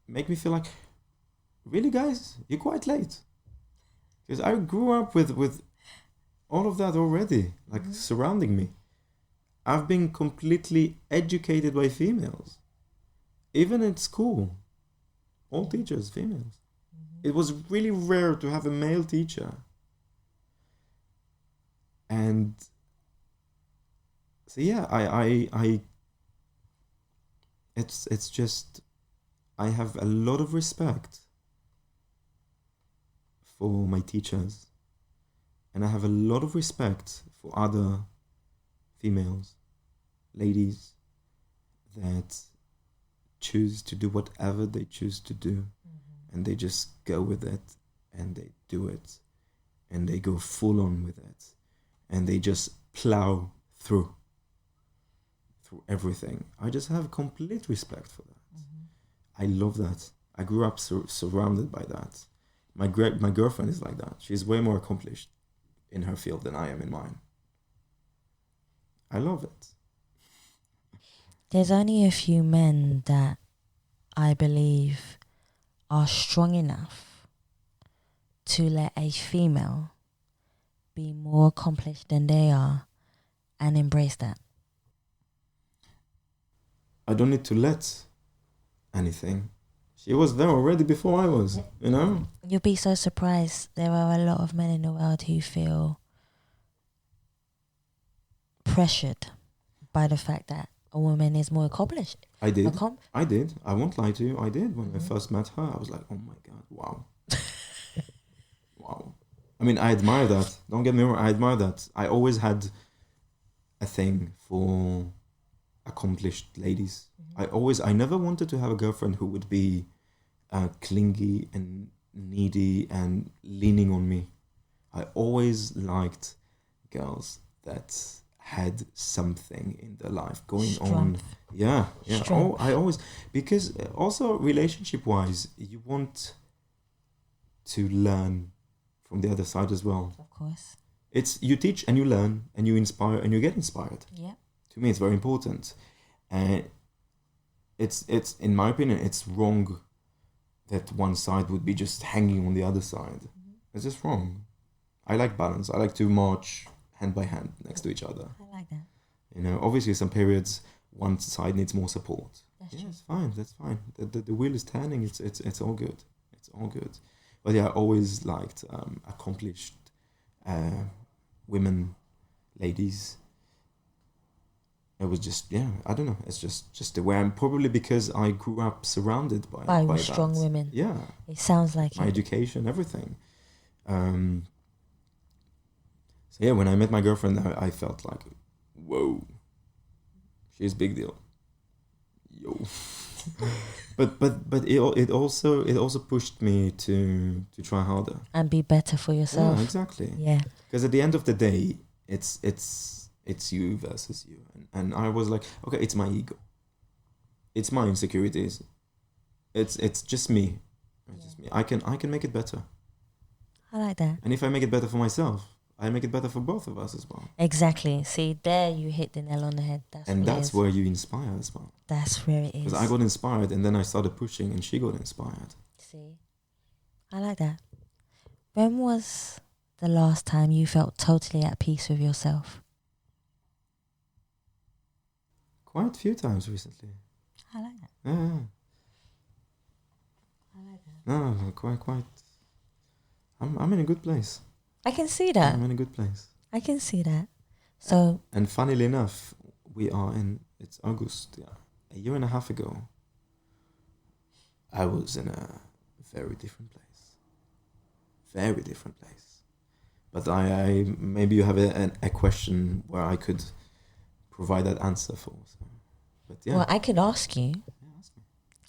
make me feel like really, guys, you're quite late. Because I grew up with all of that already, like surrounding me. I've been completely educated by females. Even at school, all teachers, females. It was really rare to have a male teacher. And so yeah, it's just, I have a lot of respect for my teachers, and I have a lot of respect for other females, ladies, that choose to do whatever they choose to do, and they just go with it, and they do it, and they go full on with it, and they just plow through everything. I just have complete respect for that. I love that. I grew up surrounded by that. My girlfriend is like that. She's way more accomplished in her field than I am in mine. I love it. There's only a few men that I believe are strong enough to let a female be more accomplished than they are and embrace that. I don't need to let anything. She was there already before I was, you know? You'll be so surprised. There are a lot of men in the world who feel pressured by the fact that a woman is more accomplished. I did. I won't lie to you. I did. When I first met her, I was like, oh my God, wow. Wow. I mean, I admire that. Don't get me wrong, I admire that. I always had a thing for accomplished ladies. I never wanted to have a girlfriend who would be clingy and needy and leaning on me. I always liked girls that had something in their life going on. Yeah. Oh, I always, because also relationship wise, you want to learn from the other side as well. Of course. It's, you teach and you learn and you inspire and you get inspired. Yeah. To me, it's very important. And it's in my opinion, it's wrong that one side would be just hanging on the other side. It's just wrong. I like balance. I like to march hand by hand next to each other. I like that. You know, obviously some periods one side needs more support. That's true. It's fine. That's fine. The wheel is turning. It's all good. It's all good. But yeah, I always liked accomplished women, ladies. It was just, yeah, I don't know. It's just the way I'm, probably because I grew up surrounded by strong that. women. Yeah. It sounds like my it. education, everything. So yeah, when I met my girlfriend, I felt like, whoa, she's a big deal. Yo. but it also pushed me to try harder and be better for yourself. Yeah, exactly. Yeah. Because at the end of the day, it's you versus you, and I was like, okay, it's my ego, it's my insecurities, it's just me. It's just me. I can make it better. I like that. And if I make it better for myself, I make it better for both of us as well. Exactly. See, there you hit the nail on the head. That's where you inspire as well. That's where it is. Because I got inspired, and then I started pushing, and she got inspired. See, I like that. When was the last time you felt totally at peace with yourself? Quite a few times recently. I like that. Yeah. I like that. No, quite. I'm in a good place. I can see that. I'm in a good place. I can see that. So. And funnily enough, it's August, yeah. A year and a half ago, I was in a very different place. Very different place. But I maybe you have a question where I could provide that answer for. So. But yeah. Well, I could ask you. Yeah, ask me.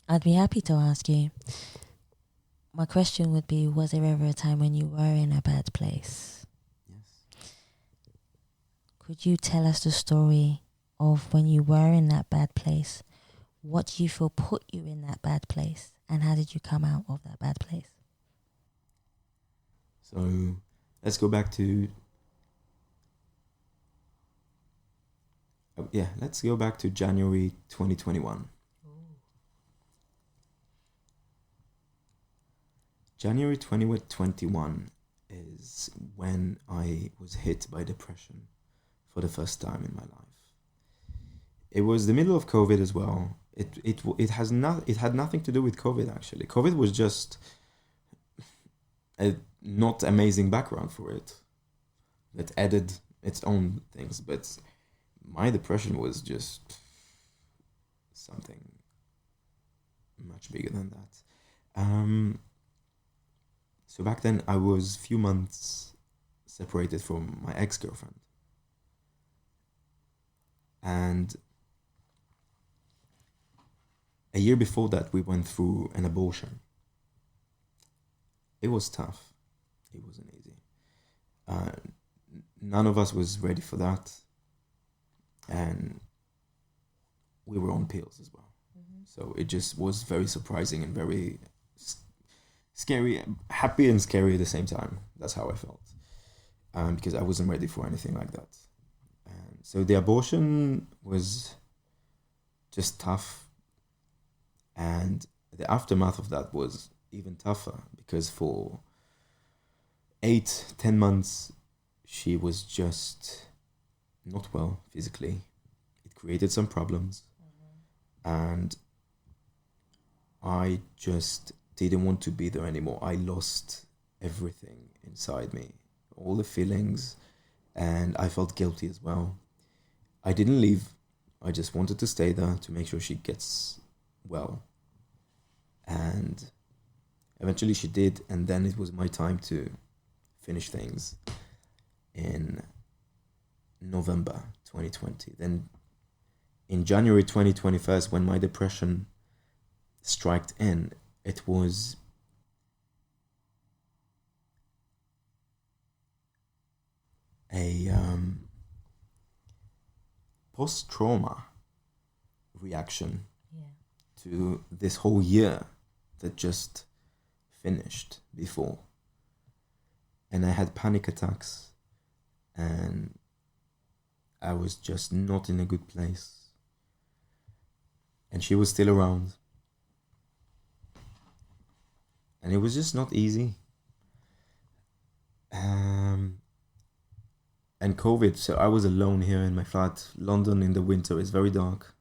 I'd be happy to ask you. My question would be, was there ever a time when you were in a bad place? Yes. Could you tell us the story of when you were in that bad place? What do you feel put you in that bad place? And how did you come out of that bad place? So let's go back to... let's go back to January 2021. January 2021 is when I was hit by depression for the first time in my life. It was the middle of COVID as well. It had nothing to do with COVID actually. COVID was just a not amazing background for it that added its own things, but my depression was just something much bigger than that. So back then I was few months separated from my ex-girlfriend. And a year before that we went through an abortion. It was tough. It wasn't easy. None of us was ready for that. And we were on pills as well. Mm-hmm. So it just was very surprising and very scary, happy and scary at the same time. That's how I felt. Because I wasn't ready for anything like that. And so the abortion was just tough. And the aftermath of that was even tougher because for 8-10 months, she was just not well physically. It created some problems. Mm-hmm. And I just didn't want to be there anymore. I lost everything inside me, all the feelings, and I felt guilty as well. I didn't leave. I just wanted to stay there to make sure she gets well. And eventually she did, and then it was my time to finish things in November 2020. Then in January 2021, when my depression struck in, it was a post-trauma reaction to this whole year that just finished before. And I had panic attacks and I was just not in a good place. And she was still around. And it was just not easy. And COVID, so I was alone here in my flat. London in the winter is very dark.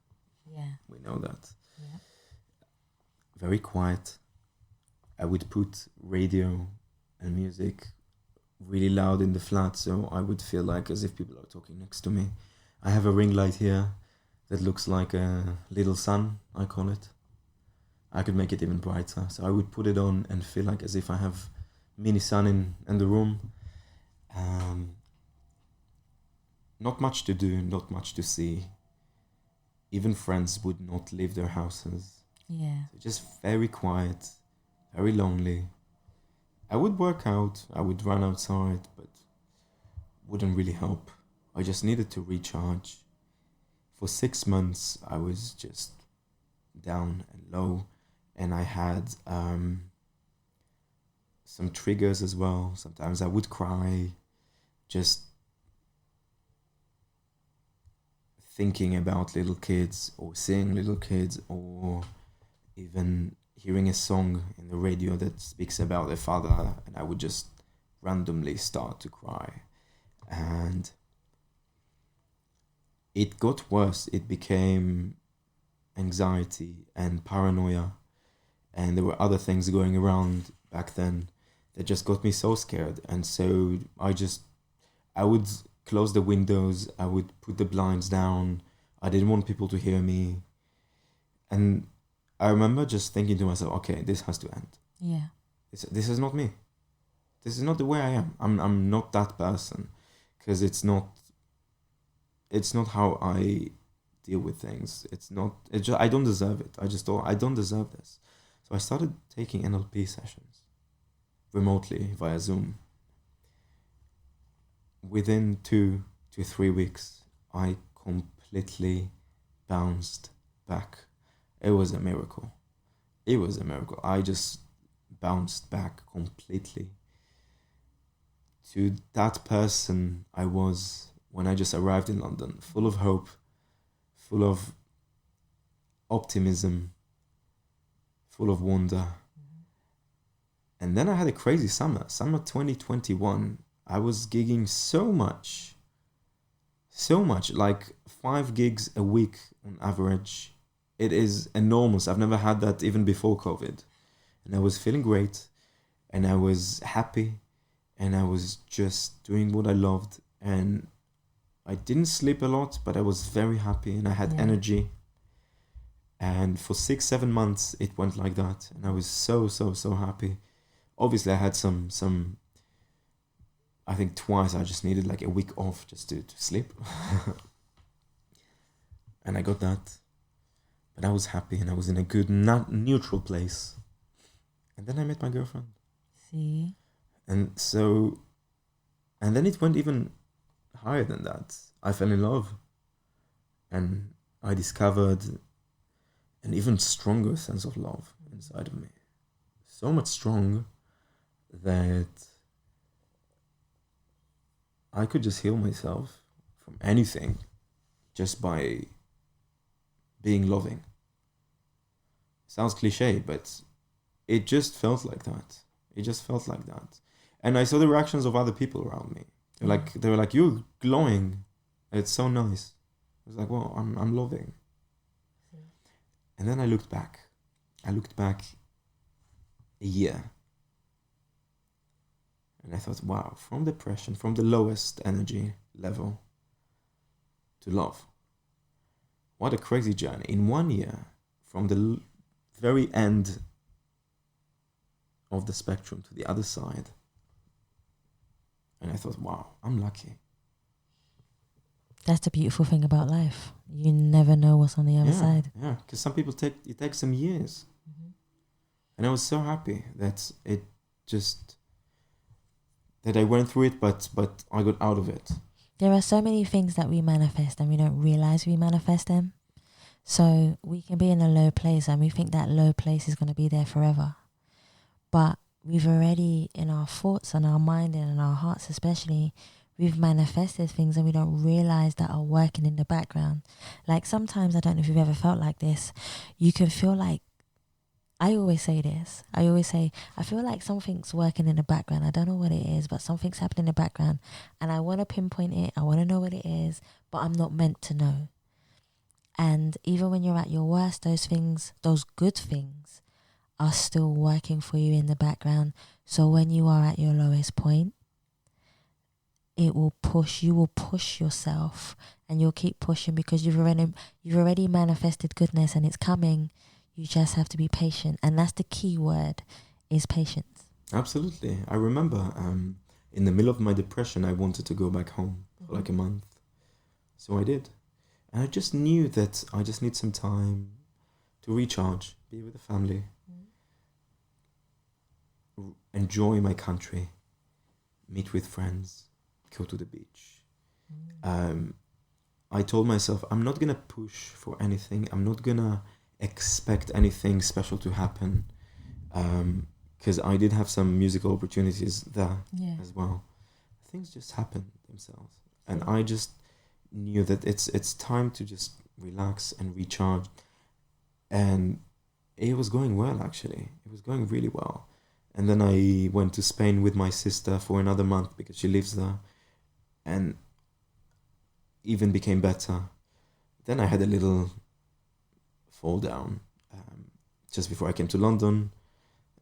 Yeah. We know that. Yeah. Very quiet. I would put radio and music really loud in the flat, so I would feel like as if people are talking next to me. I have a ring light here that looks like a little sun, I call it. I could make it even brighter. So I would put it on and feel like as if I have mini sun in the room. Not much to do, not much to see. Even friends would not leave their houses. Yeah. So just very quiet, very lonely. I would work out, I would run outside, but wouldn't really help. I just needed to recharge. For 6 months, I was just down and low, and I had some triggers as well. Sometimes I would cry, just thinking about little kids or seeing little kids or even hearing a song in the radio that speaks about their father, and I would just randomly start to cry. And it got worse. It became anxiety and paranoia, and there were other things going around back then that just got me so scared. And so I would close the windows, I would put the blinds down. I didn't want people to hear me. And I remember just thinking to myself, okay, this has to end. Yeah. This is not me. This is not the way I am. I'm not that person, because it's not how I deal with things. I don't deserve it. I just thought I don't deserve this. So I started taking NLP sessions remotely via Zoom. Within 2 to 3 weeks, I completely bounced back. It was a miracle. It was a miracle. I just bounced back completely to that person I was when I just arrived in London, full of hope, full of optimism, full of wonder. And then I had a crazy summer 2021. I was gigging so much, like 5 gigs a week on average. It is enormous. I've never had that even before COVID. And I was feeling great, and I was happy, and I was just doing what I loved. And I didn't sleep a lot, but I was very happy, and I had energy. And for 6-7 months, it went like that. And I was so happy. Obviously, I had some I think twice I just needed like a week off just to sleep. And I got that. But I was happy, and I was in a good, neutral place. And then I met my girlfriend. See? And then it went even higher than that. I fell in love. And I discovered an even stronger sense of love inside of me. So much strong that I could just heal myself from anything just by being loving. Sounds cliche, but it just felt like that. It just felt like that. And I saw the reactions of other people around me. They were like, you're glowing. It's so nice. I was like, well, I'm loving. And then I looked back. A year. And I thought, wow, from depression, from the lowest energy level to love. What a crazy journey. In 1 year, from the very end of the spectrum to the other side. And I thought, wow, I'm lucky. That's the beautiful thing about life. You never know what's on the other side. Yeah, because some people it takes some years. Mm-hmm. And I was so happy that that I went through it, but I got out of it. There are so many things that we manifest and we don't realize we manifest them. So we can be in a low place and we think that low place is going to be there forever. But we've already, in our thoughts and our mind and in our hearts especially, we've manifested things and we don't realize that are working in the background. Like sometimes, I don't know if you've ever felt like this, you can feel like, I always say this, I feel like something's working in the background. I don't know what it is, but something's happening in the background and I want to pinpoint it. I want to know what it is, but I'm not meant to know. And even when you're at your worst, those things, those good things are still working for you in the background. So when you are at your lowest point, you will push yourself and you'll keep pushing because you've already manifested goodness and it's coming. You just have to be patient. And that's the key word, is patience. Absolutely. I remember in the middle of my depression, I wanted to go back home for like a month. So I did. And I just knew that I just need some time to recharge, be with the family, enjoy my country, meet with friends, go to the beach. I told myself, I'm not going to push for anything. I'm not going to expect anything special to happen. Because I did have some musical opportunities there as well. Things just happen themselves. And I just knew that it's time to just relax and recharge. And it was going well, actually. It was going really well. And then I went to Spain with my sister for another month because she lives there. And even became better. Then I had a little fall down just before I came to London.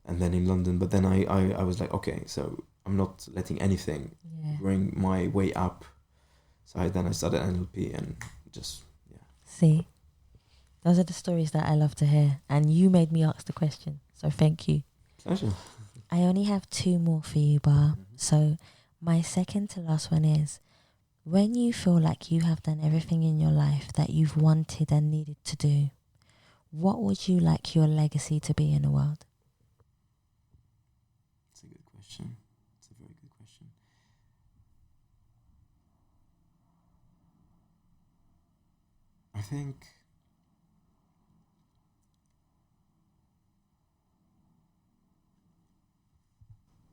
And then in London, but then I was like, okay, so I'm not letting anything bring my way up. So I started NLP and just, See, those are the stories that I love to hear. And you made me ask the question. So thank you. Pleasure. I only have 2 more for you, Bar. So my second to last one is, when you feel like you have done everything in your life that you've wanted and needed to do, what would you like your legacy to be in the world? It's a good question. It's a very good question. I think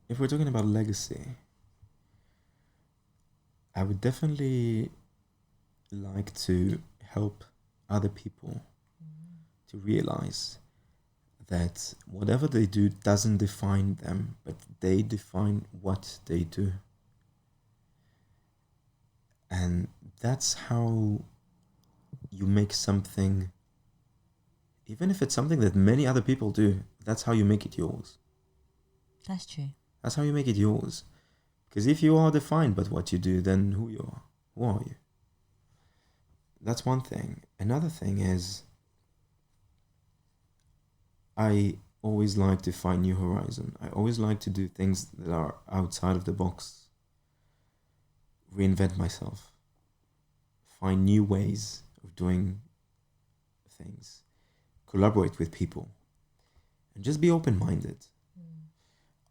if we're talking about legacy, I would definitely like to help other people to realize that whatever they do doesn't define them, but they define what they do. And that's how you make something, even if it's something that many other people do, that's how you make it yours. That's true. That's how you make it yours. Because if you are defined by what you do, then who are you? That's one thing. Another thing is, I always like to find new horizon. I always like to do things that are outside of the box. Reinvent myself. Find new ways of doing things. Collaborate with people. And just be open-minded.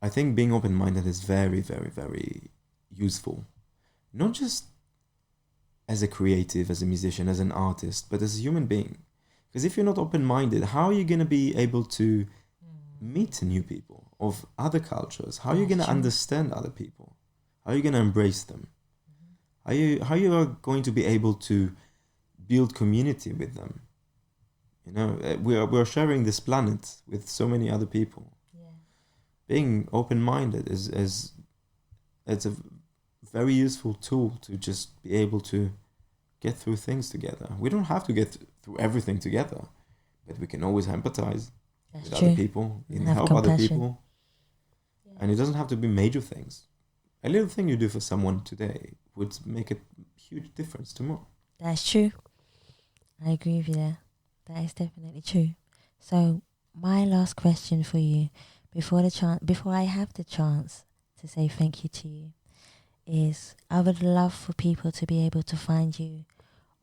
I think being open-minded is very, very, very useful. Not just as a creative, as a musician, as an artist, but as a human being. Because if you're not open-minded, how are you going to be able to meet new people of other cultures? How are you going to understand other people? How are you going to embrace them? How you are going to be able to build community with them? You know, we are sharing this planet with so many other people. Yeah. Being open-minded is it's a very useful tool to just be able to get through things together. We don't have to get through everything together, but we can always empathize with other people and help other people. Yeah. And it doesn't have to be major things. A little thing you do for someone today would make a huge difference tomorrow. That's true. I agree with you there. That is definitely true. So my last question for you, before I have the chance to say thank you to you, is I would love for people to be able to find you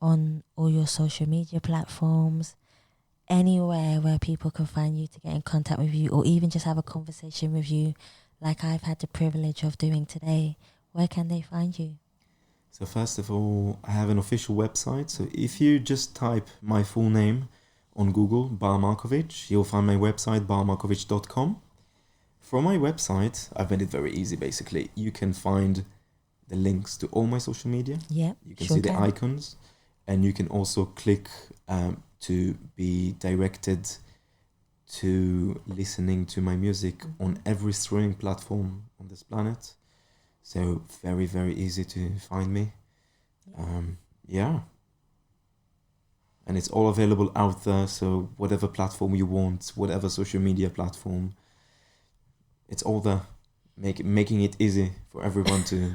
on all your social media platforms, anywhere where people can find you to get in contact with you, or even just have a conversation with you like I've had the privilege of doing today. Where can they find you? So first of all, I have an official website. So if you just type my full name on Google, Bar Markovich, you'll find my website, barmarkovich.com. From my website, I've made it very easy, basically. You can find the links to all my social media. Yeah, you can see the icons, and you can also click to be directed to listening to my music on every streaming platform on this planet. So very, very easy to find me. Yeah. And it's all available out there. So whatever platform you want, whatever social media platform, it's all there. Making it easy for everyone to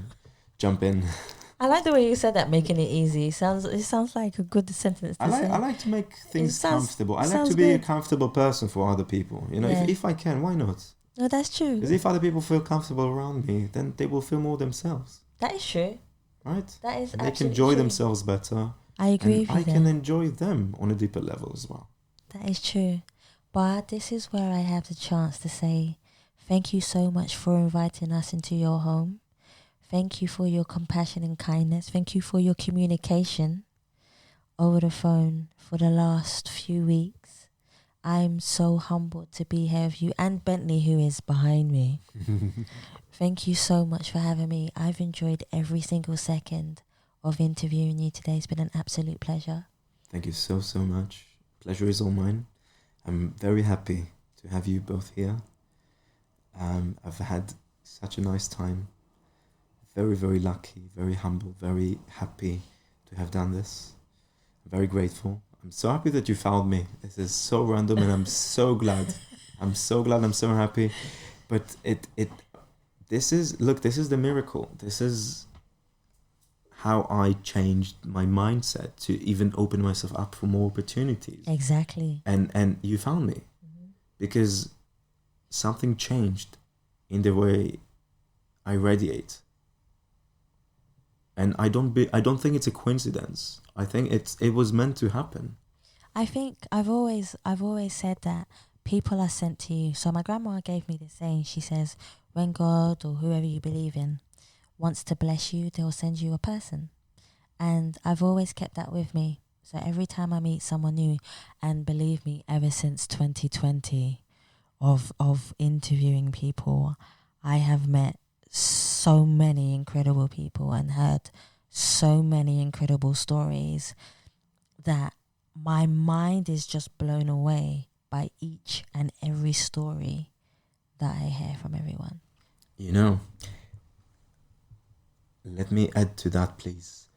jump in. I like the way you said that, making it easy. It sounds like a good sentence to say. I like to make things comfortable. I like to be a comfortable person for other people. You know, if I can, why not? No, that's true. Because if other people feel comfortable around me, then they will feel more themselves. That is true. Right? That is and they can enjoy themselves better. I agree with you. I can enjoy them on a deeper level as well. That is true. But this is where I have the chance to say thank you so much for inviting us into your home. Thank you for your compassion and kindness. Thank you for your communication over the phone for the last few weeks. I'm so humbled to be here with you and Bentley, who is behind me. Thank you so much for having me. I've enjoyed every single second of interviewing you today. It's been an absolute pleasure. Thank you so, so much. Pleasure is all mine. I'm very happy to have you both here. I've had such a nice time. Very, very lucky, very humble, very happy to have done this. I'm very grateful. I'm so happy that you found me. This is so random and I'm so glad. I'm so glad, I'm so happy. But this is the miracle. This is how I changed my mindset to even open myself up for more opportunities. Exactly. And you found me. Because something changed in the way I radiate. And I don't think it's a coincidence. I think it was meant to happen. I think I've always said that people are sent to you. So my grandma gave me this saying. She says, when God or whoever you believe in wants to bless you, they'll send you a person. And I've always kept that with me. So every time I meet someone new, and believe me, ever since 2020 of interviewing people, I have met so many incredible people and heard so many incredible stories that my mind is just blown away by each and every story that I hear from everyone. You know, let me add to that, please.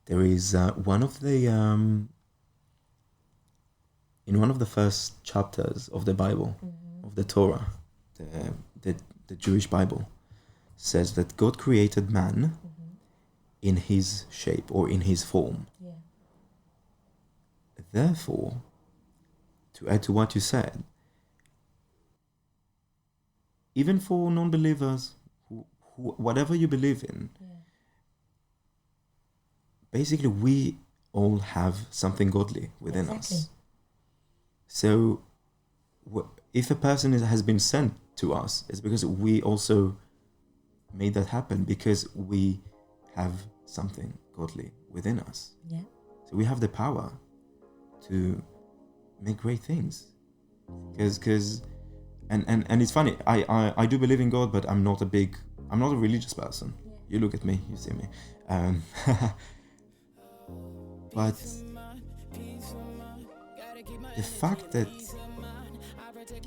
There is one of the in one of the first chapters of the Bible, of the Torah, the Jewish Bible, says that God created man in his shape or in his form. Yeah. Therefore, to add to what you said, even for non-believers, who whatever you believe in, basically we all have something godly within us. So if a person has been sent to us, it's because we also made that happen, because we have something godly within us. Yeah. So we have the power to make great things. Because and it's funny, I do believe in God, but I'm not a religious person. Yeah. You look at me, you see me. But the fact that,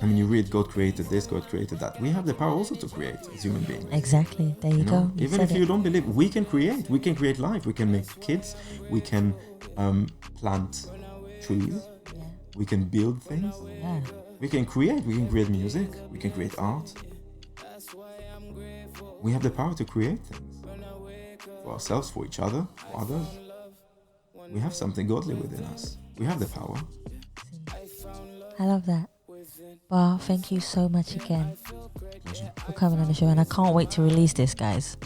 I mean, you read God created this, God created that. We have the power also to create as human beings. Exactly. There you go. Even if you don't believe, we can create. We can create life. We can make kids. We can plant trees. Yeah. We can build things. Yeah. We can create. We can create music. We can create art. We have the power to create things for ourselves, for each other, for others. We have something godly within us. We have the power. I love that. Bar, thank you so much again for coming on the show, and I can't wait to release this, guys.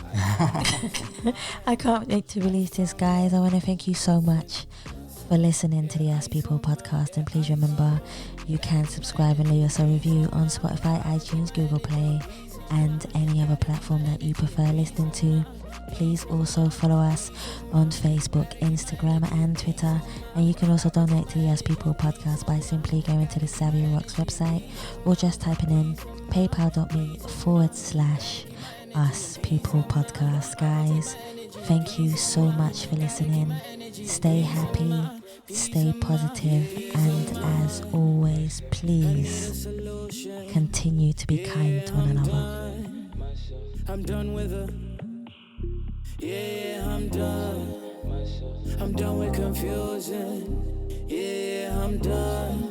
I can't wait to release this, guys. I want to thank you so much for listening to the As People podcast, and please remember you can subscribe and leave us a review on Spotify, iTunes, Google Play, and any other platform that you prefer listening to. Please also follow us on Facebook, Instagram and Twitter, and you can also donate to the As People podcast by simply going to the Savia Rocks website or just typing in paypal.me/Us People podcast. Guys, thank you so much for listening. Stay happy, stay positive, and as always, please continue to be kind to one another. I'm done with her. Yeah, I'm done. I'm done with confusion. Yeah, I'm done.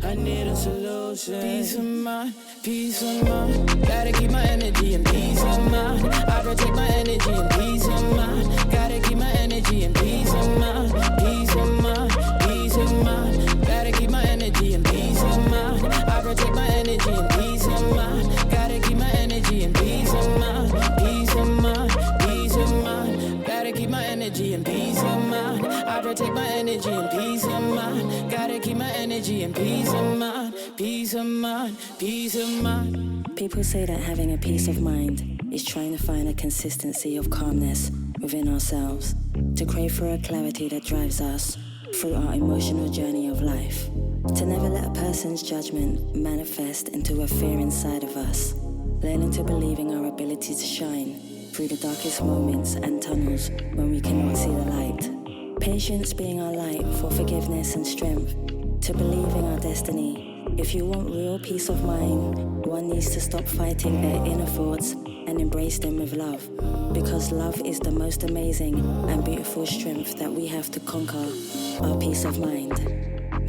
I need a solution. Peace of mind, peace of mind. Gotta keep my energy and peace of mind. I protect my energy and peace of mind. Gotta keep my energy and peace of mind. Peace of mind, peace of mind. Gotta keep my energy and peace of mind. I protect my energy and peace of mind. Gotta keep my energy and peace of mind. Peace of mind. Gotta keep my energy and peace of mind. I protect my energy and peace of mind. Gotta keep my energy and peace of mind. Peace of mind, peace of mind. People say that having a peace of mind is trying to find a consistency of calmness within ourselves, to crave for a clarity that drives us through our emotional journey of life, to never let a person's judgment manifest into a fear inside of us, learning to believe in our ability to shine through the darkest moments and tunnels when we cannot see the light. Patience being our light for forgiveness and strength, to believe in our destiny. If you want real peace of mind, one needs to stop fighting their inner thoughts and embrace them with love, because love is the most amazing and beautiful strength that we have to conquer our peace of mind.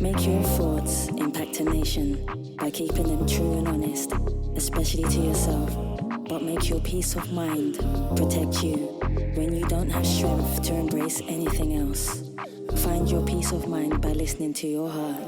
Make your thoughts impact a nation by keeping them true and honest, especially to yourself. But make your peace of mind protect you when you don't have strength to embrace anything else. Find your peace of mind by listening to your heart.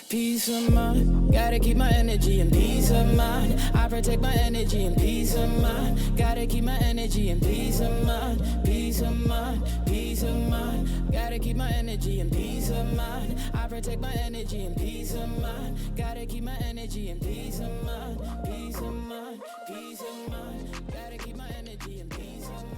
Peace of mind, gotta keep my energy and peace of mind. I protect my energy and peace of mind. Gotta keep my energy and peace of mind. Peace of mind, peace of mind. Gotta keep my energy and peace of mind. I protect my energy and peace of mind. Gotta keep my energy and peace of mind. Peace of mind, peace of mind. Gotta keep my energy and peace of mind.